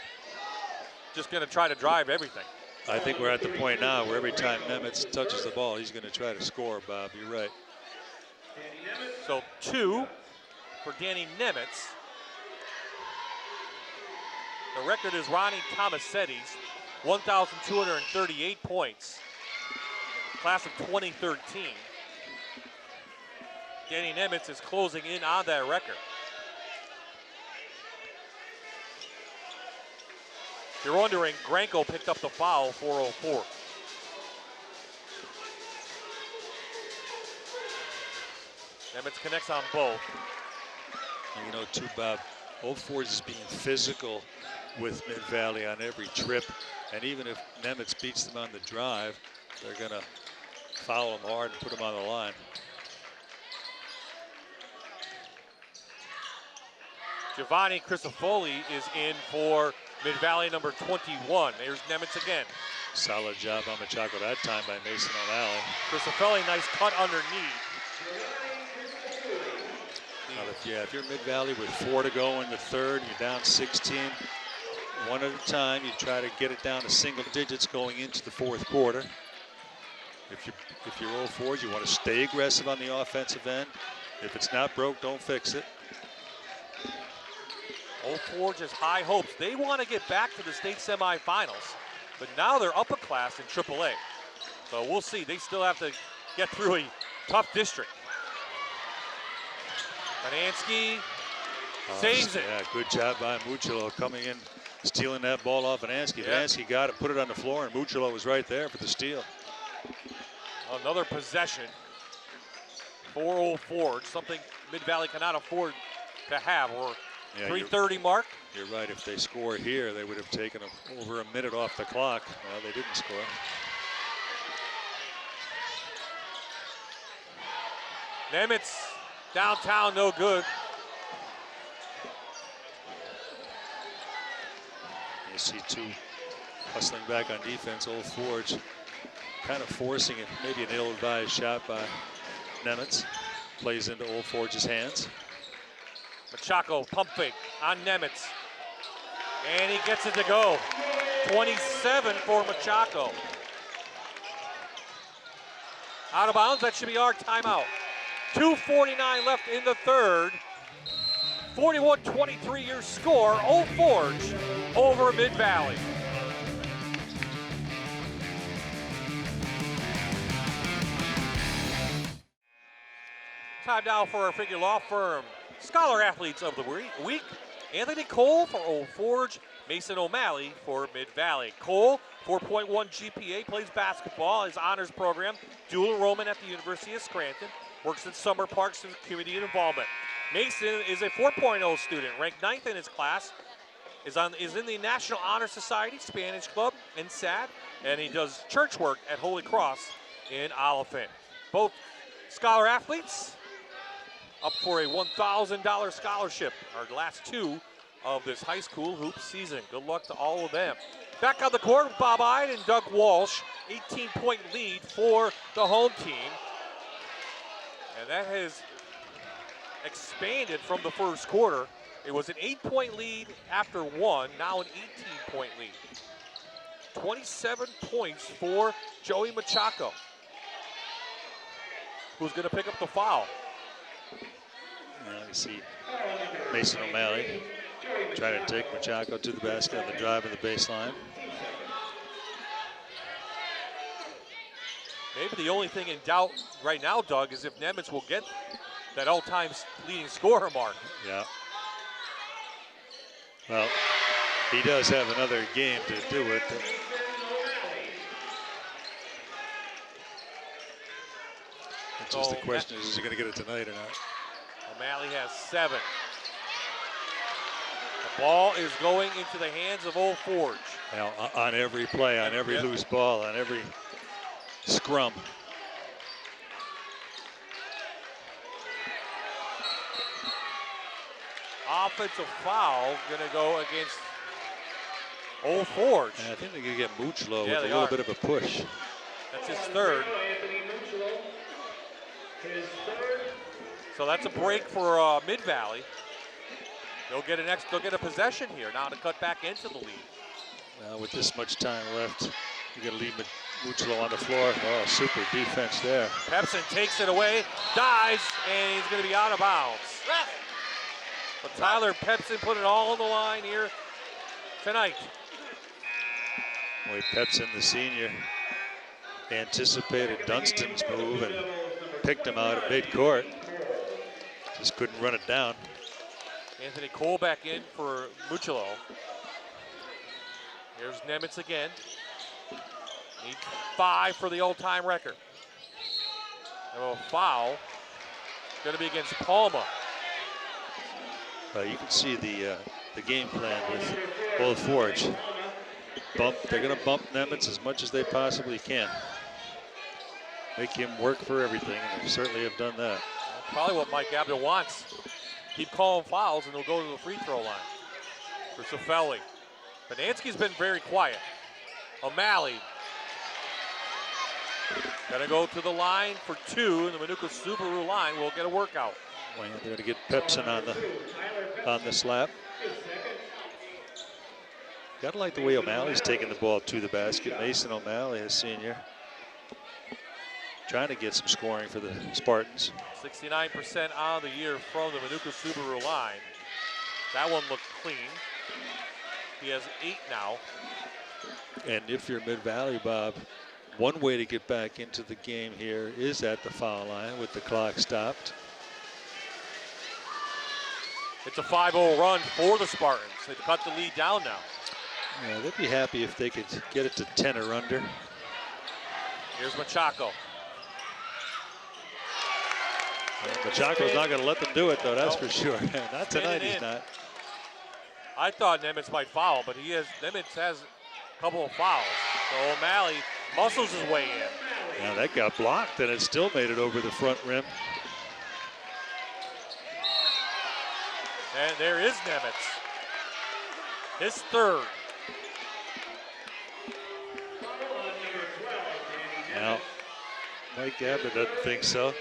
just going to try to drive everything. I think we're at the point now where every time Nemitz touches the ball, he's going to try to score, Bob. You're right. So 2 for Danny Nemitz. The record is Ronnie Tomasetti's, 1,238 points. Class of 2013. Danny Nemitz is closing in on that record. If you're wondering, Granco picked up the foul for 04. Nemitz connects on both. And you know, too, Bob, Old Forge is being physical with Mid-Valley on every trip. And even if Nemitz beats them on the drive, they're going to foul him hard and put him on the line. Giovanni Crisafoli is in for Mid-Valley number 21. There's Nemitz again. Solid job on Machado that time by Mason O'Malley. Crisafoli, nice cut underneath. If you're Mid-Valley with 4 to go in the third, you're down 16. One at a time, you try to get it down to single digits going into the fourth quarter. If you're Old Forge, you want to stay aggressive on the offensive end. If it's not broke, don't fix it. Old Forge has high hopes. They want to get back to the state semifinals, but now they're up a class in AAA. So we'll see. They still have to get through a tough district. Banansky saves it. Yeah, good job by Mucciolo coming in stealing that ball off Vanansky. Yep. Vanansky got it, put it on the floor, and Mucciolo was right there for the steal. Another possession for Old Forge, something Mid-Valley cannot afford to have. Or Yeah, 3:30 mark. You're right. If they score here, they would have taken over a minute off the clock. Well, they didn't score. Nemitz downtown, no good. You see two hustling back on defense. Old Forge kind of forcing it. Maybe an ill-advised shot by Nemitz. Plays into Old Forge's hands. Machako pump fake on Nemitz. And he gets it to go. 27 for Machako. Out of bounds, that should be our timeout. 2:49 left in the third. 41-23 your score. Old Forge over Mid-Valley. Time now for our figure law firm Scholar Athletes of the Week. Anthony Cole for Old Forge, Mason O'Malley for Mid-Valley. Cole, 4.1 GPA, plays basketball, his honors program, dual enrollment at the University of Scranton, works at Summer Parks and community involvement. Mason is a 4.0 student, ranked 9th in his class, is in the National Honor Society, Spanish Club, and SAD, and he does church work at Holy Cross in Oliphant. Both Scholar Athletes up for a $1,000 scholarship, our last two of this high school hoop season. Good luck to all of them. Back on the court with Bob Ide and Doug Walsh, 18-point lead for the home team. And that has expanded from the first quarter. It was an 8-point lead after one, now an 18-point lead. 27 points for Joey Machako, who's going to pick up the foul. Now you see Mason O'Malley trying to take Machako to the basket on the drive of the baseline. Maybe the only thing in doubt right now, Doug, is if Nemitz will get that all-time leading scorer mark. Yeah. Well, he does have another game to do it. It's just the question is he going to get it tonight or not? O'Malley has 7. The ball is going into the hands of Old Forge. Now, on every play, on every loose ball, on every scrum. Offensive foul going to go against Old Forge. And I think they're going to get Mucciolo Yeah, with a little bit of a push. That's his third. So that's a break for Mid-Valley. They'll get a possession here now to cut back into the lead. Well, with this much time left, you're going to leave Mucciolo on the floor. Oh, super defense there. Pepsin takes it away, dives, and he's going to be out of bounds. But Tyler Pepsin put it all on the line here tonight. Boy, Pepsin, the senior, anticipated Dunstan's move and picked him out at midcourt. Just couldn't run it down. Anthony Cole back in for Mucciolo. Here's Nemitz again. Needs 5 for the all-time record. A foul. Going to be against Palma. You can see the game plan with Old Forge. They're going to bump Nemitz as much as they possibly can. Make him work for everything, and they certainly have done that. Probably what Mike Abdo wants. Keep calling fouls, and they'll go to the free throw line for Cifelli. Vanansky's been very quiet. O'Malley gonna go to the line for 2, and the Minooka Subaru line will get a workout. Well, they're going to get Pepsin on the slap. Gotta like the way O'Malley's taking the ball to the basket. Mason O'Malley, a senior, trying to get some scoring for the Spartans. 69% on the year from the Minooka Subaru line. That one looked clean. He has 8 now. And if you're Mid-Valley, Bob, one way to get back into the game here is at the foul line with the clock stopped. It's a 5-0 run for the Spartans. They've cut the lead down now. Yeah, they'd be happy if they could get it to 10 or under. Here's Machado. Machaco's not going to let them do it, though, that's for sure. Not tonight, he's not. I thought Nemitz might foul, but Nemitz has a couple of fouls. So O'Malley muscles his way in. Now that got blocked, and it still made it over the front rim. And there is Nemitz. His third. Now, Mike Abner doesn't think so.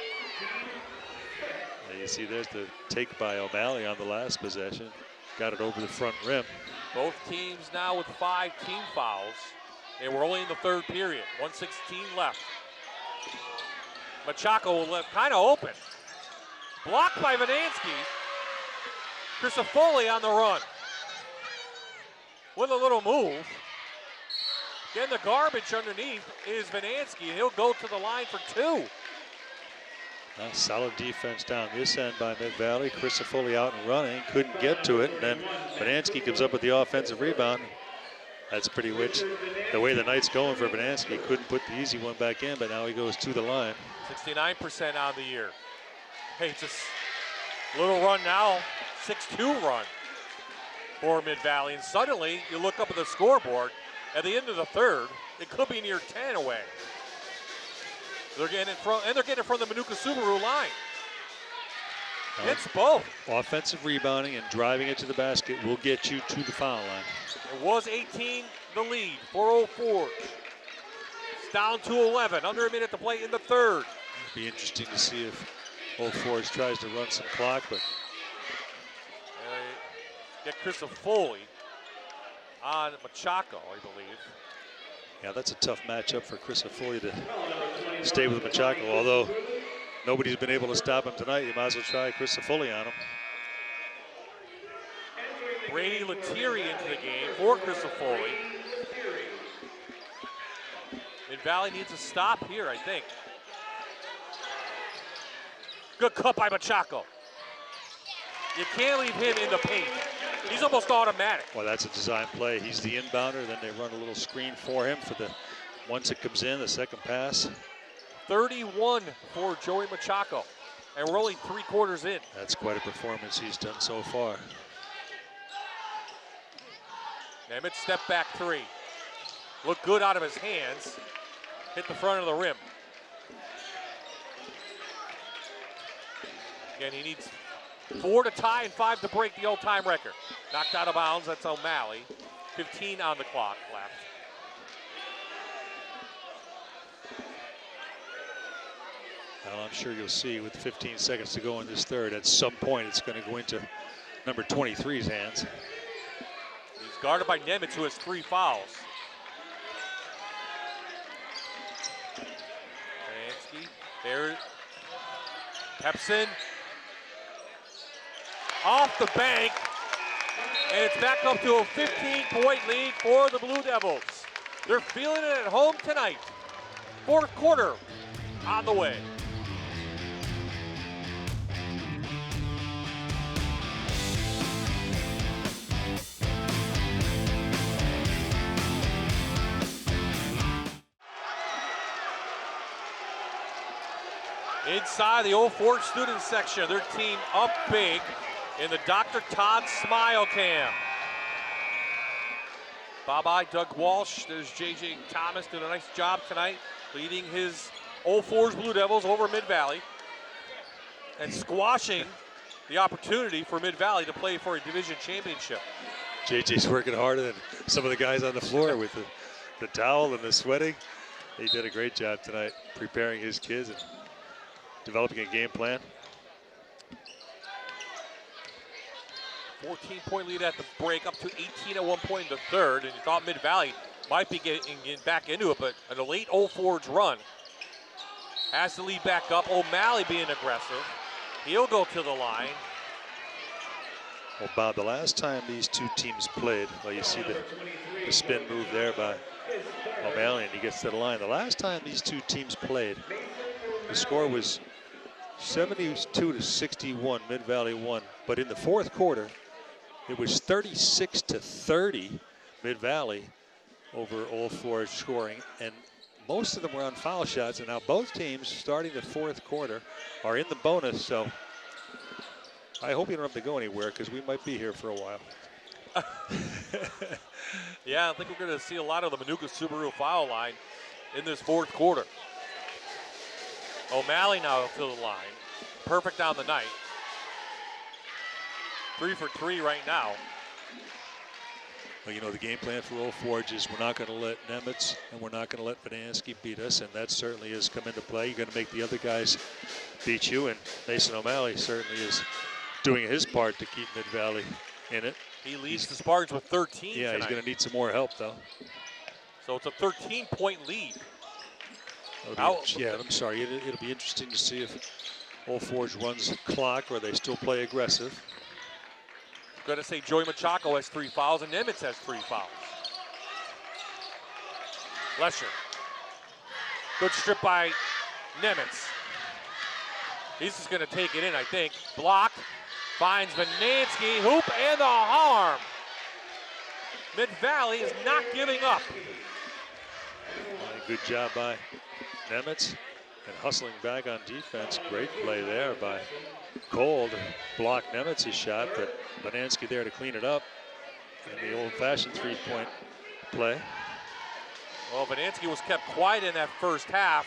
And you see there's the take by O'Malley on the last possession. Got it over the front rim. Both teams now with 5 team fouls. And we're only in the third period. 1:16 left. Machado left kind of open. Blocked by Vanansky. Crisafulli on the run. With a little move. Getting the garbage underneath is Vanansky, and he'll go to the line for 2. Solid defense down this end by Mid-Valley. Crisafulli out and running, couldn't get to it, and then Vanansky comes up with the offensive rebound. That's pretty much the way the night's going for Vanansky. Couldn't put the easy one back in, but now he goes to the line. 69% on the year. Hey, it's a little run now, 6-2 run for Mid-Valley, and suddenly you look up at the scoreboard. At the end of the third, it could be near 10 away. They're getting it from, and they're getting it from the Manuka Subaru line. It's both. Offensive rebounding and driving it to the basket will get you to the foul line. It was 18 the lead for Old Forge. It's down to 11, under a minute to play in the third. It'll be interesting to see if Old Forge tries to run some clock, but get Crisafulli on Machado, I believe. yeah, that's a tough matchup for Crisafulli to stay with Machado. Although nobody's been able to stop him tonight, you might as well try Crisafulli on him. Brady Lettieri into the game for Crisafulli. Mid-Valley needs a stop here, I think. Good cut by Machado. You can't leave him in the paint. He's almost automatic. Well, that's a design play. He's the inbounder, then they run a little screen for him for the, once it comes in, the second pass. 31 for Joey Machado, and we're only 3 quarters in. That's quite a performance he's done so far. Nemitz step back 3. Looked good out of his hands. Hit the front of the rim. Again, he needs 4 to tie and 5 to break the all-time record. Knocked out of bounds, that's O'Malley. 15 on the clock left. Well, I'm sure you'll see with 15 seconds to go in this third, at some point it's going to go into number 23's hands. He's guarded by Nemitz, who has 3 fouls. Vanansky, there. Pepsin. Off the bank, and it's back up to a 15-point lead for the Blue Devils. They're feeling it at home tonight. 4th quarter on the way. Inside the Old Forge student section, their team up big in the Dr. Todd Smile Cam. Bye-bye, Doug Walsh. There's J.J. Thomas doing a nice job tonight, leading his Old Forge Blue Devils over Mid-Valley and squashing the opportunity for Mid-Valley to play for a division championship. JJ's working harder than some of the guys on the floor with the towel and the sweating. He did a great job tonight preparing his kids and developing a game plan. 14-point lead at the break, up to 18 at one point in the third, and you thought Mid-Valley might be getting back into it, but a late Old Forge run has to lead back up. O'Malley being aggressive. He'll go to the line. Well, Bob, the last time these two teams played, well, you see the spin move there by O'Malley, and he gets to the line. The last time these two teams played, the score was 72-61, Mid-Valley won. But in the 4th quarter, it was 36-30, Mid-Valley over Old Forge scoring, and most of them were on foul shots, and now both teams starting the fourth quarter are in the bonus, so I hope you don't have to go anywhere because we might be here for a while. Yeah, I think we're going to see a lot of the Minooka Subaru foul line in this fourth quarter. O'Malley now to the line. Perfect on the night. 3 for 3 right now. Well, you know, the game plan for Old Forge is we're not going to let Nemitz and we're not going to let Vidansky beat us, and that certainly has come into play. You're going to make the other guys beat you, and Mason O'Malley certainly is doing his part to keep Mid-Valley in it. He leads the Spartans with 13 Yeah, tonight. he's going to need some more help, though. So it's a 13-point lead. Yeah, I'm sorry. It'll be interesting to see if Old Forge runs the clock or they still play aggressive. Going to say Joey Machako has 3 fouls and Nemitz has 3 fouls. Lesher. Good strip by Nemitz. He's just going to take it in, I think. Blocked. Finds Vidansky. Hoop and the harm. Mid-Valley is not giving up. Good job by Nemitz and hustling back on defense. Great play there by Cole to block Nemitz's shot, but Vidansky there to clean it up in the old-fashioned three-point play. Well, Vidansky was kept quiet in that first half,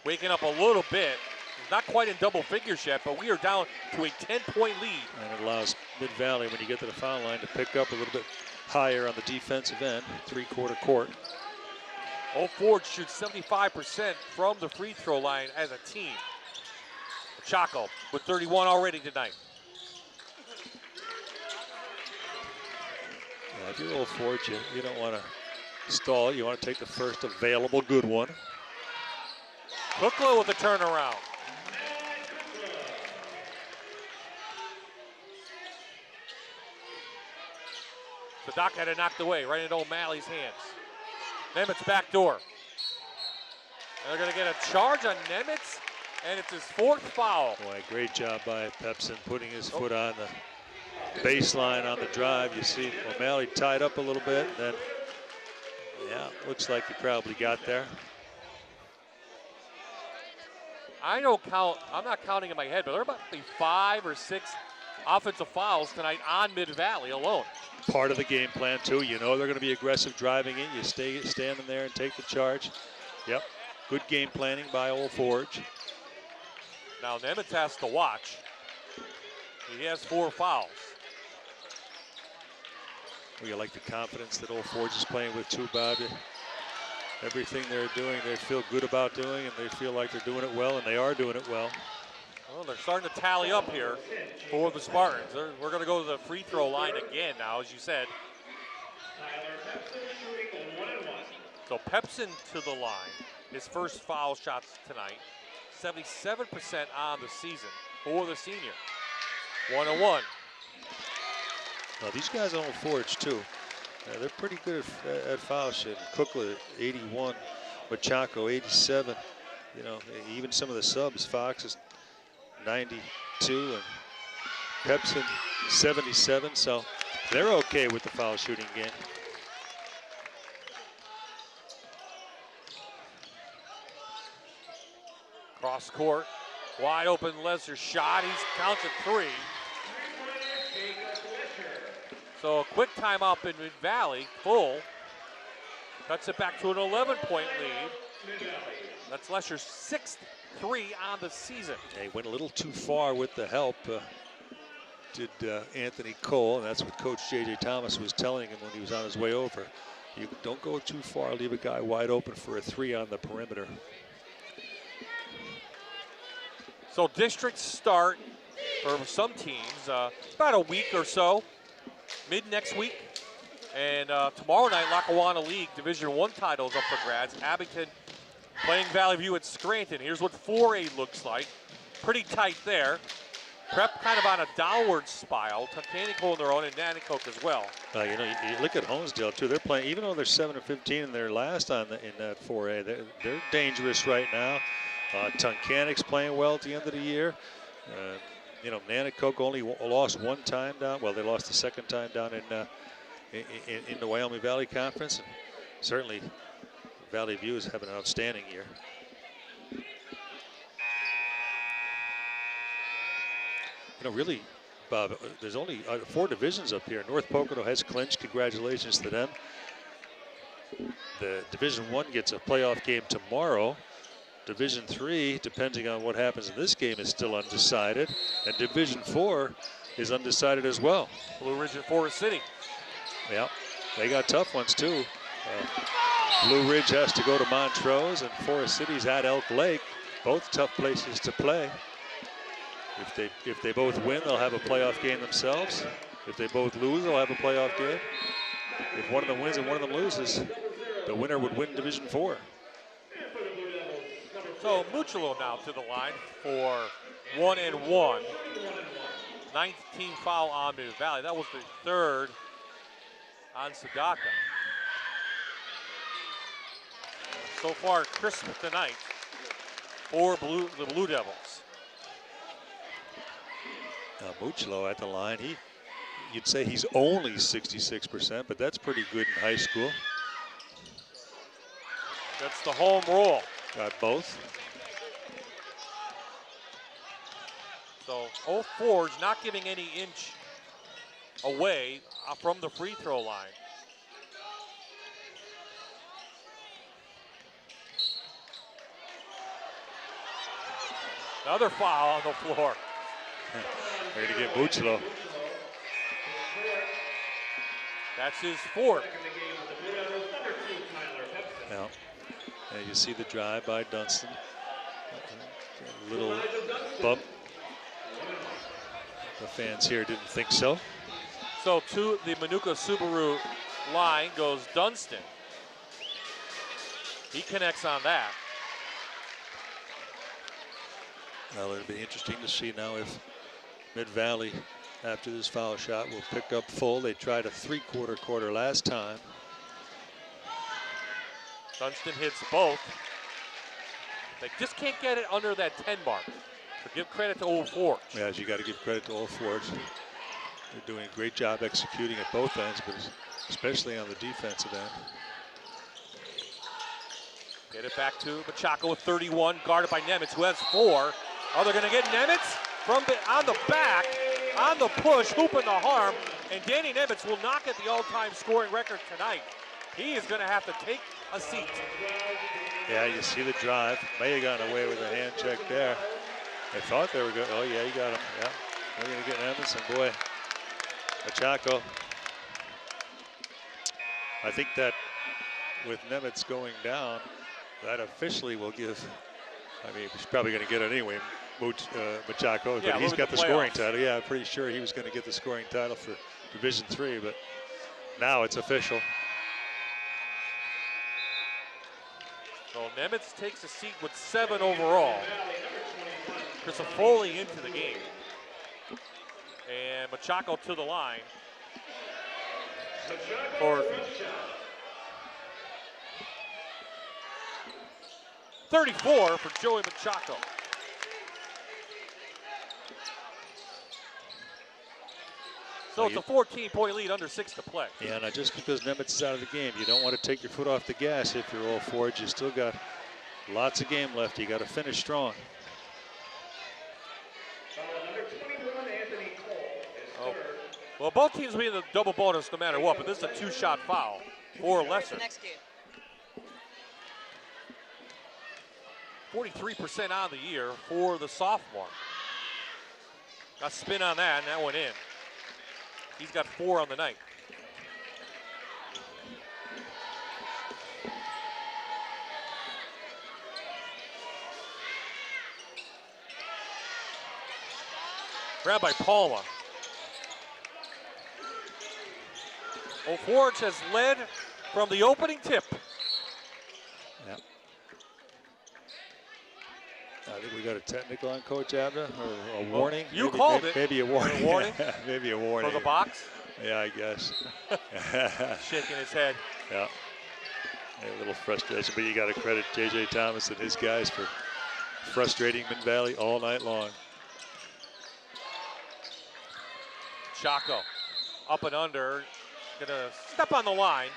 waking up a little bit. He's not quite in double figures yet, but we are down to a 10-point lead. And it allows Mid-Valley, when you get to the foul line, to pick up a little bit higher on the defensive end, three-quarter court. Old Forge shoots 75% from the free throw line as a team. Chaco with 31 already tonight. If you're Old Forge, you don't want to stall. You want to take the first available good one. Kukla with the turnaround. Sadak had it knocked away right into O'Malley's hands. Nemitz back door. They're going to get a charge on Nemitz, and it's his 4th foul. Boy, great job by Pepsin putting his foot on the baseline on the drive. You see O'Malley tied up a little bit, and then, yeah, looks like he probably got there. I don't count, I'm not counting in my head, but there are about 5 or 6 offensive fouls tonight on Mid-Valley alone. Part of the game plan, too. You know they're going to be aggressive driving it. You stand in there and take the charge. Yep, good game planning by Old Forge. Now Nemitz has to watch. He has 4 fouls. Well, you like the confidence that Old Forge is playing with, too, Bob. Everything they're doing, they feel good about doing, and they feel like they're doing it well, and they are doing it well. Well, they're starting to tally up here for the Spartans. We're going to go to the free throw line again now, as you said. So Pepsin to the line. His first foul shots tonight. 77% on the season for the senior. 1-1. Now, these guys on Old Forge, too, they're pretty good at foul shooting. Kukla, 81. Machako, 87. You know, even some of the subs, Fox is 92 and Pepsin 77, so they're okay with the foul shooting game. Cross court, wide open Lesser shot. He's counted 3. So a quick timeout in Mid-Valley, full. Cuts it back to an 11-point lead. That's Lesher's 6th 3 on the season. He went a little too far with the help, did Anthony Cole, and that's what Coach J.J. Thomas was telling him when he was on his way over. You don't go too far, leave a guy wide open for a 3 on the perimeter. So districts start for some teams about a week or so, mid next week. And tomorrow night, Lackawanna League Division I title is up for grabs. Abington playing Valley View at Scranton. Here's what 4A looks like. Pretty tight there. Prep kind of on a downward spiral. Tunkhannock holding their own, and Nanticoke as well. You know, you look at Honesdale too. They're playing, even though they're 7-15 and they're last in that 4A. They're dangerous right now. Tunkhannock's playing well at the end of the year. You know, Nanticoke only lost one time down. Well, they lost the second time down in the Wyoming Valley Conference. And certainly Valley View is having an outstanding year. You know, really, Bob, there's only 4 divisions up here. North Pocono has clinched. Congratulations to them. The Division I gets a playoff game tomorrow. Division III, depending on what happens in this game, is still undecided. And Division IV is undecided as well. Blue Ridge and Forest City. Yeah, they got tough ones too. Blue Ridge has to go to Montrose, and Forest City's at Elk Lake. Both tough places to play. If they both win, they'll have a playoff game themselves. If they both lose, they'll have a playoff game. If one of them wins and one of them loses, the winner would win Division IV. So Mucciolo now to the line for 1-1. 9th team foul on Mid Valley. That was the 3rd on Sadaka. So far, crisp tonight for the Blue Devils. Mucciolo at the line. You'd say he's only 66%, but that's pretty good in high school. That's the home rule. Got both. So Old Forge not giving any inch away from the free throw line. Another foul on the floor. Ready to get Mucciolo. That's his 4th. Now, you see the drive by Dunston. A little bump. The fans here didn't think so. So to the Manuka Subaru line goes Dunston. He connects on that. Well, it'll be interesting to see now if Mid Valley, after this foul shot, will pick up full. They tried a 3/4 quarter last time. Dunston hits both. They just can't get it under that 10 mark. But give credit to Old Forge. Yeah, you got to give credit to Old Forge. They're doing a great job executing at both ends, but especially on the defensive end. Get it back to Machaco with 31, guarded by Nemitz, who has 4. Oh, they're going to get Nemitz on the back, on the push, hooping the harm, and Danny Nemitz will not get the all-time scoring record tonight. He is going to have to take a seat. Yeah, you see the drive. May have gotten away with a hand check there. They thought they were good. Oh, yeah, you got him. Yeah, they're going to get Nemitz, and boy, Machaco. I think that with Nemitz going down, that officially will give, I mean, he's probably going to get it anyway, Machaco, yeah, but he's got the scoring playoffs. title. Yeah, I'm pretty sure he was going to get the scoring title for Division III, but now it's official. So Nemitz takes a seat with 7 overall. Foley into the game. And Machaco to the line. For 34 for Joey Machaco. So it's a 14-point lead, under 6 to play. Yeah, now just because Nemitz is out of the game, you don't want to take your foot off the gas if you're Old Forge. You still got lots of game left. You got to finish strong. Oh. Well, both teams will be in the double bonus no matter what, but this is a 2-shot foul or lesser. Next game. 43% on the year for the sophomore. Got spin on that, and that went in. He's got 4 on the night. Grabbed by Palma. Old Forge has led from the opening tip. Yeah. I think we got a technical on Coach Abda, or a warning. You maybe, called it. Maybe a warning. A warning? Maybe a warning. For the box? Yeah, I guess. Shaking his head. Yeah. A little frustration, but you got to credit J.J. Thomas and his guys for frustrating Mid Valley all night long. Chaco up and under. gonna step on the line.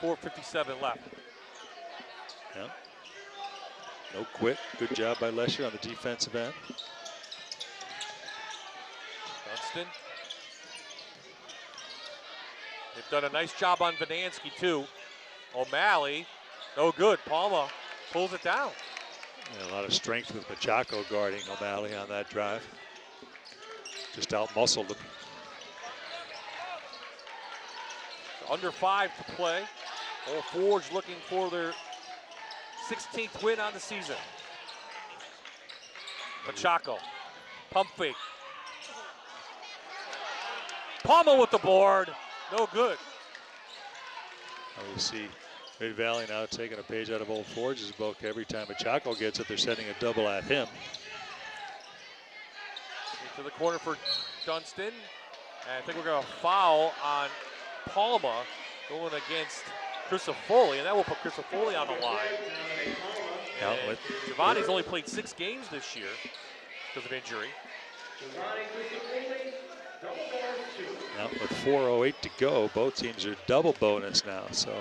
4:57 left. Yeah. No quit. Good job by Lesher on the defensive end. Dunston. They've done a nice job on Vidansky too. O'Malley, no good. Palma pulls it down. Yeah, a lot of strength with Machako guarding O'Malley on that drive. Just out-muscled him. Under 5 to play. Old Forge looking for their 16th win on the season. Machako, pump fake. Palma with the board, no good. We see Mid-Valley now taking a page out of Old Forge's book. Every time Machako gets it, they're sending a double at him. Into the corner for Dunston. And I think we're going to foul on Palma going against Crisafulli, and that will put Crisafulli on the line. Giovanni's only played 6 games this year because of injury. Now with 4:08 to go, both teams are double bonus now. So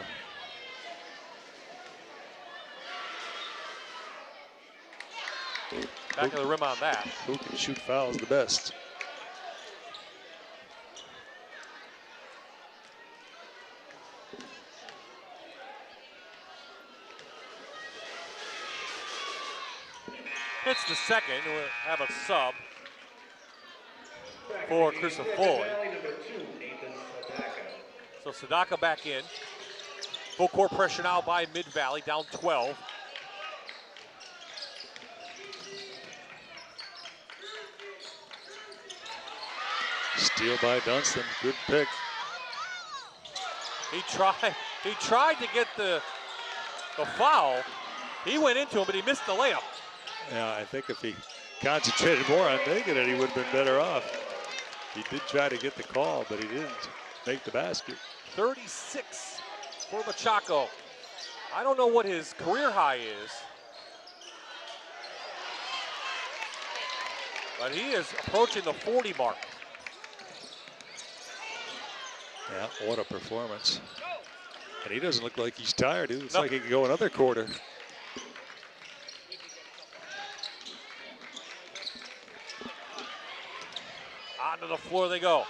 back of the rim on that. Who can shoot fouls the best? It's the second. We'll have a sub for Crisafulli. So Sadaka back in. Full court pressure now by Mid-Valley, down 12. Steal by Dunston. Good pick. He tried to get the foul. He went into him, but he missed the layup. Yeah, I think if he concentrated more on making it, he would have been better off. He did try to get the call, but he didn't make the basket. 36 for Machako. I don't know what his career high is, but he is approaching the 40 mark. Yeah, what a performance. And he doesn't look like he's tired. He looks like he could go another quarter. Onto the floor they go.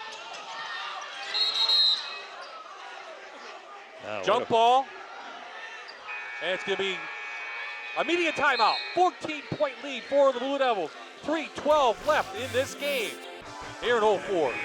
Jump ball. And it's going to be immediate timeout. 14-point lead for the Blue Devils. 3:12 left in this game here at Old Forge.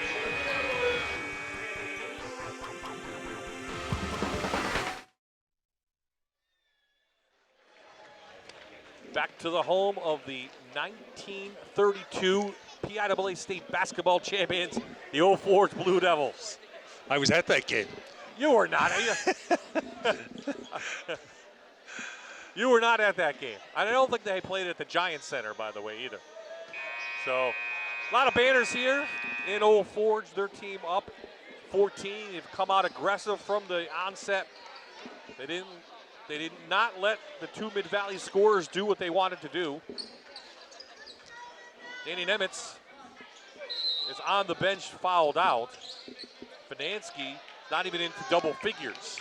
Back to the home of the 1932 PIAA State basketball champions, the Old Forge Blue Devils. I was at that game. You were not. You were not at that game. I don't think they played at the Giant Center, by the way, either. So, a lot of banners here in Old Forge. Their team up 14. They've come out aggressive from the onset. They did not let the two Mid-Valley scorers do what they wanted to do. Danny Nemitz is on the bench, fouled out. Vidansky not even into double figures.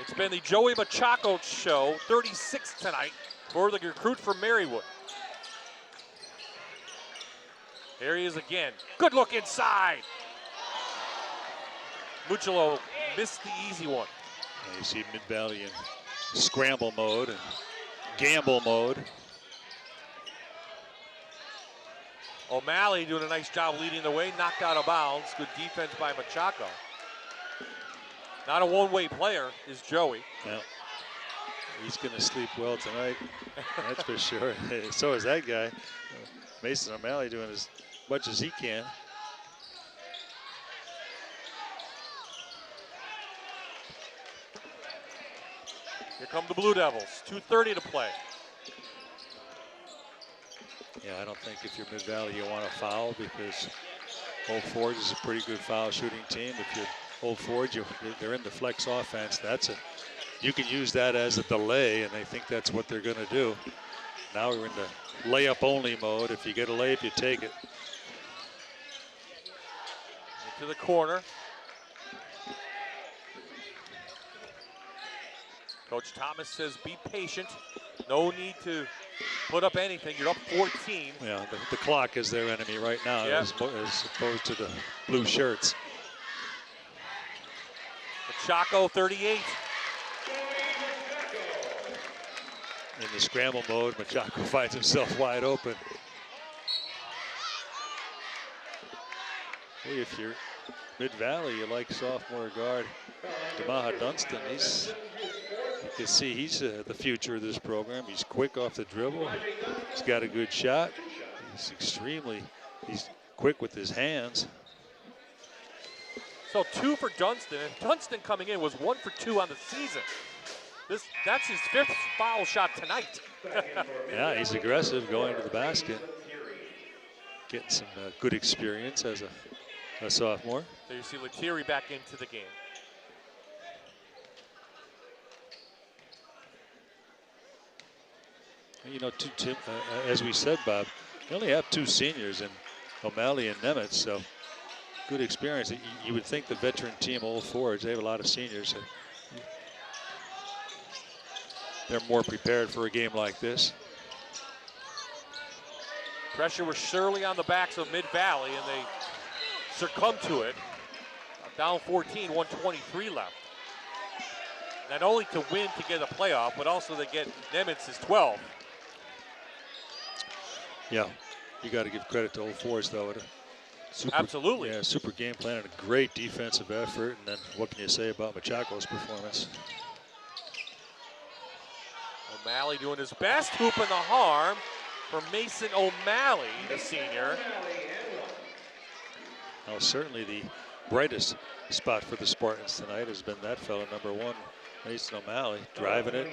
It's been the Joey Machako show, 36 tonight for the recruit from Marywood. There he is again. Good look inside. Mucciolo missed the easy one. And you see Mid-Valley in scramble mode and gamble mode. O'Malley doing a nice job leading the way, knocked out of bounds. Good defense by Machako. Not a one-way player is Joey. Yeah. He's going to sleep well tonight, that's for sure. So is that guy. Mason O'Malley doing as much as he can. Here come the Blue Devils, 2:30 to play. Yeah, I don't think if you're Mid-Valley you want to foul because Old Forge is a pretty good foul shooting team. If you're Old Forge, they're in the flex offense. You can use that as a delay, and I think that's what they're going to do. Now we're in the layup only mode. If you get a layup, you take it. Into the corner. Coach Thomas says be patient. No need to put up anything. You're up 14. Yeah, the clock is their enemy right now, Yep. as opposed to the blue shirts. Machako 38. In the scramble mode, Machako finds himself wide open. Boy, if you're Mid-Valley, you like sophomore guard Demaha Dunston. You can see he's the future of this program. He's quick off the dribble. He's got a good shot. He's quick with his hands. So 2 for Dunston, and Dunston coming in was 1 for 2 on the season. That's his 5th foul shot tonight. Yeah, he's aggressive going to the basket. Getting some good experience as a sophomore. So you see Lettieri back into the game. You know, as we said, Bob, you only have 2 seniors in O'Malley and Nemitz, so good experience. You would think the veteran team, Old Forge, they have a lot of seniors. They're more prepared for a game like this. Pressure was surely on the backs of Mid-Valley, and they succumbed to it. Down 14, 123 left. Not only to win to get a playoff, but also to get Nemitz's 12. Yeah, you got to give credit to Old Forge, though. Absolutely. Yeah, super game plan and a great defensive effort. And then what can you say about Machaco's performance? O'Malley doing his best, hoop in the harm for Mason O'Malley, the senior. Well, certainly the brightest spot for the Spartans tonight has been that fellow, number 1, Mason O'Malley, driving it.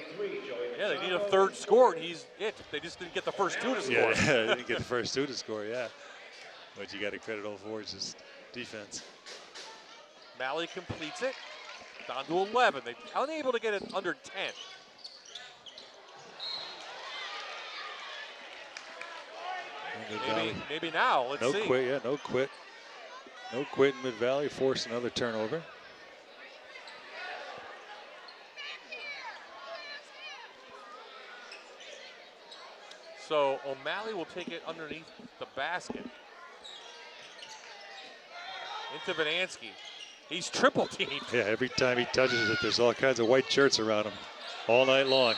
Yeah, they need a 3rd score, and he's it. They just didn't get the first 2 to score. Yeah, they didn't get the first 2 to score, yeah. But you got to credit Old Forge's defense. Malley completes it, down to 11. They unable to get it under 10. Maybe now, let's see. No quit, yeah, no quit. No quit in Mid-Valley, forced another turnover. So O'Malley will take it underneath the basket. Into Vanansky. He's triple teamed. Yeah, every time he touches it, there's all kinds of white shirts around him all night long.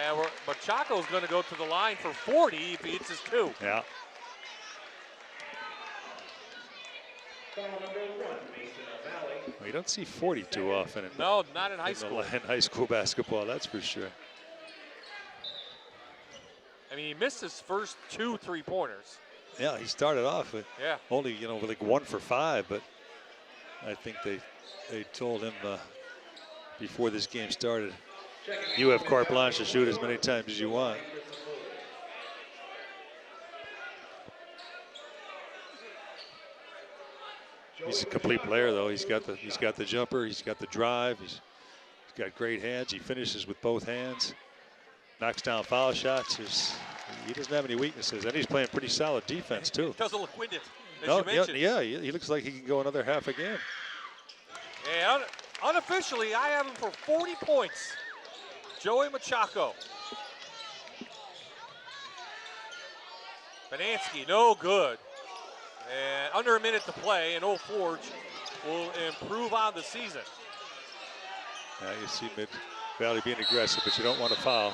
And Machaco's going to go to the line for 40 if he hits his 2. Yeah. Well, you don't see 40 too often. No, not in high school. In high school basketball, that's for sure. I mean, he missed his first 2 3-pointers. Yeah, he started off with only, with like 1 for 5, but I think they told him before this game started, you have carte blanche to shoot as many times as you want. He's a complete player, though. He's got the jumper, he's got the drive, he's got great hands. He finishes with both hands, knocks down foul shots. He doesn't have any weaknesses, and he's playing pretty solid defense too. He doesn't look winded, as No, you mentioned. yeah, he looks like he can go another half a game. And unofficially, I have him for 40 points. Joey Machaco. Vanansky, no good. And under a minute to play, and Old Forge will improve on the season. Yeah, you see Mid-Valley being aggressive, but you don't want to foul.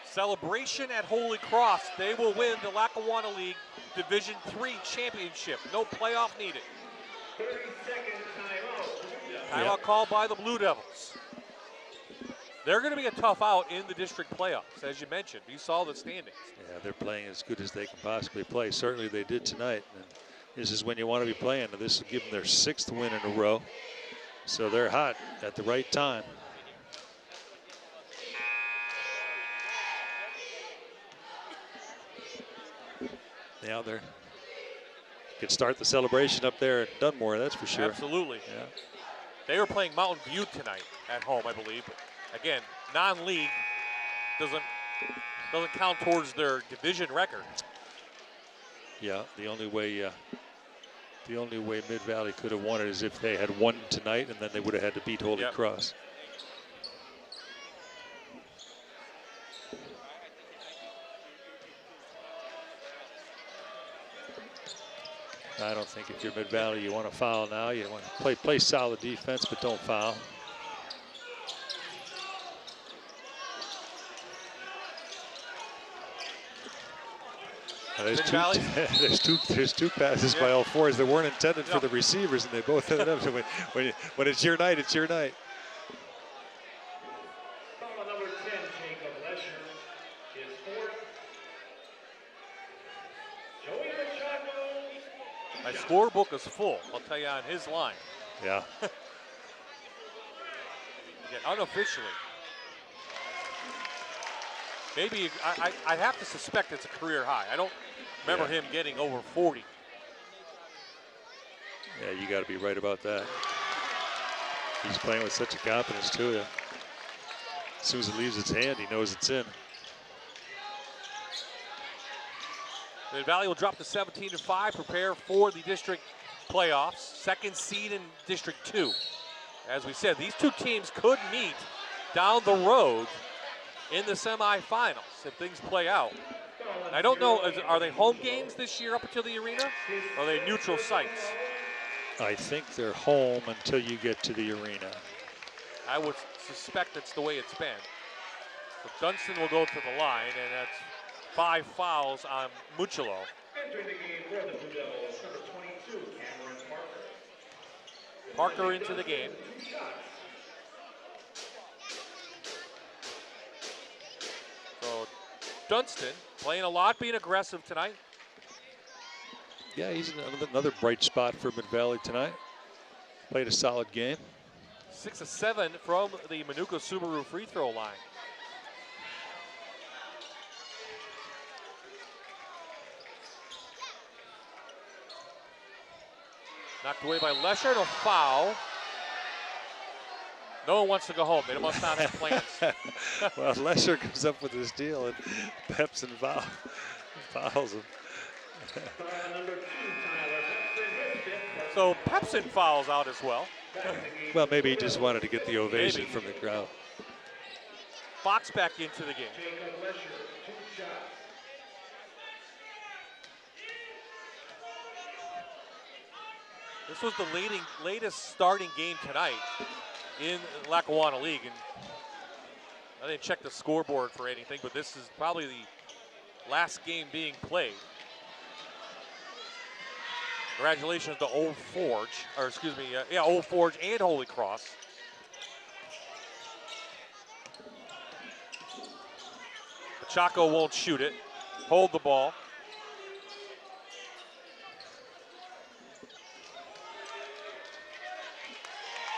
Celebration at Holy Cross. They will win the Lackawanna League Division III championship. No playoff needed. 30-second timeout. Timeout called by the Blue Devils. They're going to be a tough out in the district playoffs, as you mentioned. You saw the standings. Yeah, they're playing as good as they can possibly play. Certainly they did tonight. And this is when you want to be playing. And this will give them their 6th win in a row. So they're hot at the right time. Yeah, they could start the celebration up there at Dunmore, that's for sure. Absolutely. Yeah. They were playing Mountain View tonight at home, I believe. Again, non-league doesn't count towards their division record. Yeah, the only way Mid-Valley could have won it is if they had won tonight, and then they would have had to beat Holy Cross. I don't think if you're Mid-Valley, you want to foul now. You want to play solid defense, but don't foul. There's two passes by all fours that weren't intended for the receivers, and they both ended up. So when it's your night, it's your night. Foul number 10, Jacob Lesher, is fourth. Joey Machado. My scorebook is full, I'll tell you, on his line. Yeah. Again, unofficially. Maybe I have to suspect it's a career high. I don't remember him getting over 40. Yeah, you got to be right about that. He's playing with such a confidence too. Yeah. As soon as it leaves its hand, he knows it's in. Mid-Valley will drop to 17-5, prepare for the district playoffs. Second seed in District 2. As we said, these two teams could meet down the road in the semifinals if things play out. I don't know, are they home games this year up until the arena? Or are they neutral sites? I think they're home until you get to the arena. I would suspect that's the way it's been. So Dunston will go to the line, and that's 5 fouls on Mucciolo. Entering the game for the Blue Devils, number 22, Cameron Parker. Parker into the game. So Dunston playing a lot, being aggressive tonight. Yeah, he's another bright spot for Mid-Valley tonight. Played a solid game. 6 of 7 from the Manuka Subaru free throw line. Knocked away by Lesher, to foul. No one wants to go home. They must not have plans. Well, Lesher comes up with this deal, and Pepsin fouls him. Number 2, Tyler Pepsin. So Pepsin fouls out as well. Well, maybe he just wanted to get the ovation from the crowd. Fox back into the game. Jacob Lesher, 2 shots. This was the latest starting game tonight in Lackawanna League, and I didn't check the scoreboard for anything, but this is probably the last game being played. Congratulations to Old Forge, or excuse me, Old Forge and Holy Cross. Chaco won't shoot it. Hold the ball.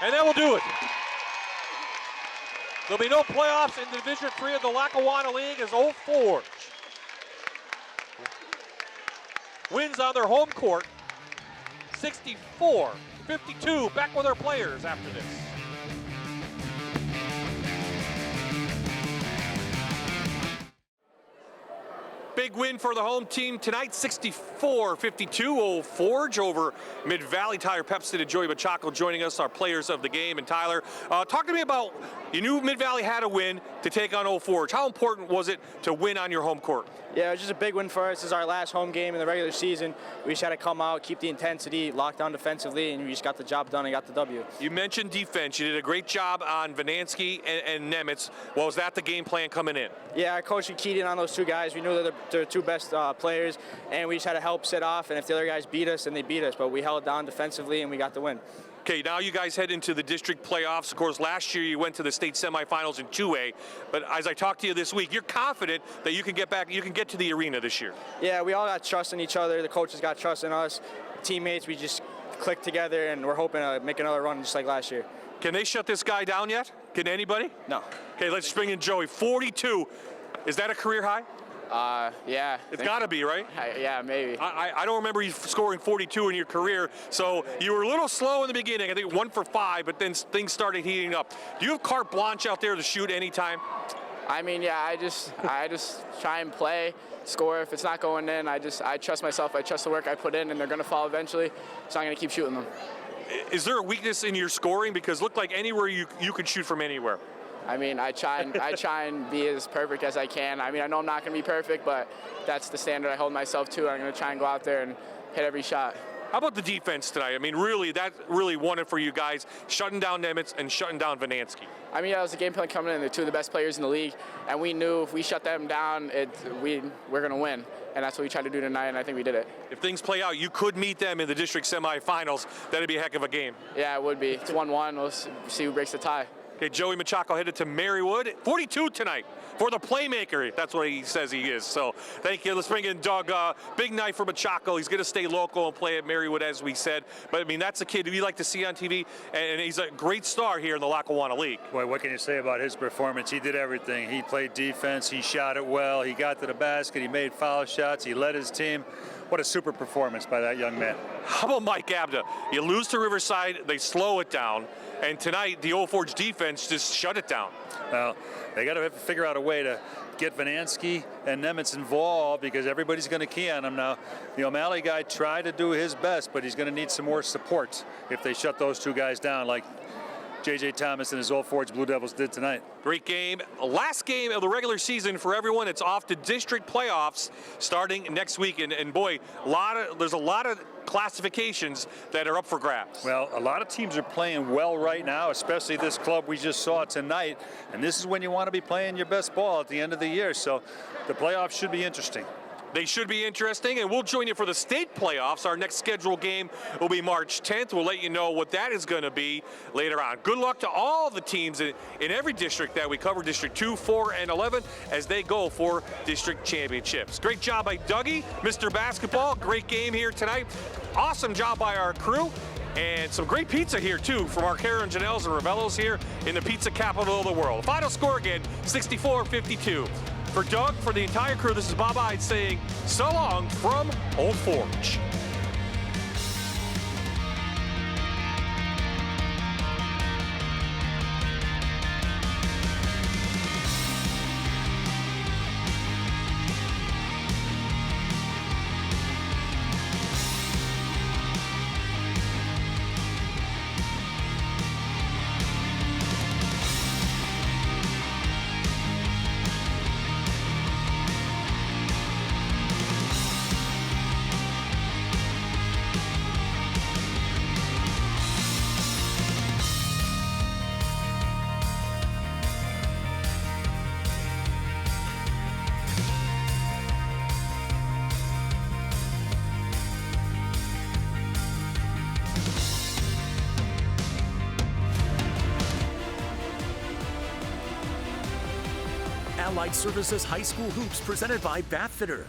And that will do it. There'll be no playoffs in Division 3 of the Lackawanna League as Old Forge wins on their home court, 64-52. Back with our players after this. Big win for the home team tonight, 64-52. Old Forge over Mid-Valley. Tyler Pepsin and Joey Machado joining us, our players of the game. And Tyler, talk to me about, you knew Mid-Valley had a win to take on Old Forge. How important was it to win on your home court? Yeah, it was just a big win for us. This is our last home game in the regular season. We just had to come out, keep the intensity, lock down defensively, and we just got the job done and got the W. You mentioned defense. You did a great job on Vanansky and Nemitz. Well, was that the game plan coming in? Yeah, our coach keyed in on those two guys. We knew that they're the two best players, and we just had to help set off. And if the other guys beat us, then they beat us. But we held down defensively, and we got the win. Okay, now you guys head into the district playoffs. Of course, last year you went to the state semifinals in 2A. But as I talked to you this week, you're confident that you can get back, you can get to the arena this year. Yeah, we all got trust in each other. The coaches got trust in us. Teammates, we just clicked together, and we're hoping to make another run just like last year. Can they shut this guy down yet? Can anybody? No. Okay, let's bring in Joey. 42. Is that a career high? Yeah. It's got to be, right? Yeah, maybe. I don't remember you scoring 42 in your career, so you were a little slow in the beginning. I think 1 for 5, but then things started heating up. Do you have carte blanche out there to shoot anytime? I mean, yeah, I just try and play, score. If it's not going in, I trust myself. I trust the work I put in, and they're going to fall eventually, so I'm going to keep shooting them. Is there a weakness in your scoring? Because it looked like anywhere you can shoot from anywhere. I mean, I try and be as perfect as I can. I mean, I know I'm not going to be perfect, but that's the standard I hold myself to. I'm going to try and go out there and hit every shot. How about the defense tonight? I mean, really, that really won it for you guys, shutting down Nemitz and shutting down Vanansky. I mean, that was the game plan coming in. They're two of the best players in the league, and we knew if we shut them down, we're going to win. And that's what we tried to do tonight, and I think we did it. If things play out, you could meet them in the district semifinals. That'd be a heck of a game. Yeah, it would be. It's 1-1. We'll see who breaks the tie. Okay, Joey Machado headed to Marywood. 42 tonight for the playmaker. That's what he says he is. So thank you. Let's bring in Doug. Big night for Machado. He's going to stay local and play at Marywood, as we said. But, I mean, that's a kid we like to see on TV, and he's a great star here in the Lackawanna League. Boy, what can you say about his performance? He did everything. He played defense. He shot it well. He got to the basket. He made foul shots. He led his team. What a super performance by that young man. How about Mike Abda? You lose to Riverside, they slow it down, and tonight the Old Forge defense just shut it down. Well, they got to figure out a way to get Vanansky and Nemitz involved because everybody's going to key on him now. The O'Malley guy tried to do his best, but he's going to need some more support if they shut those two guys down like J.J. Thomas and his Old Forge Blue Devils did tonight. Great game. Last game of the regular season for everyone. It's off to district playoffs starting next week. And boy, there's a lot of classifications that are up for grabs. Well, a lot of teams are playing well right now, especially this club we just saw tonight. And this is when you want to be playing your best ball at the end of the year. So the playoffs should be interesting. They should be interesting, and we'll join you for the state playoffs. Our next scheduled game will be March 10th. We'll let you know what that is going to be later on. Good luck to all the teams in every district that we cover, District 2, 4, and 11, as they go for district championships. Great job by Dougie, Mr. Basketball. Great game here tonight. Awesome job by our crew. And some great pizza here, too, from our Karen Janelles and Ravello's here in the pizza capital of the world. Final score again, 64-52. For Doug, for the entire crew, this is Bob Ide saying so long from Old Forge. Allied Services High School Hoops presented by Bathfitter.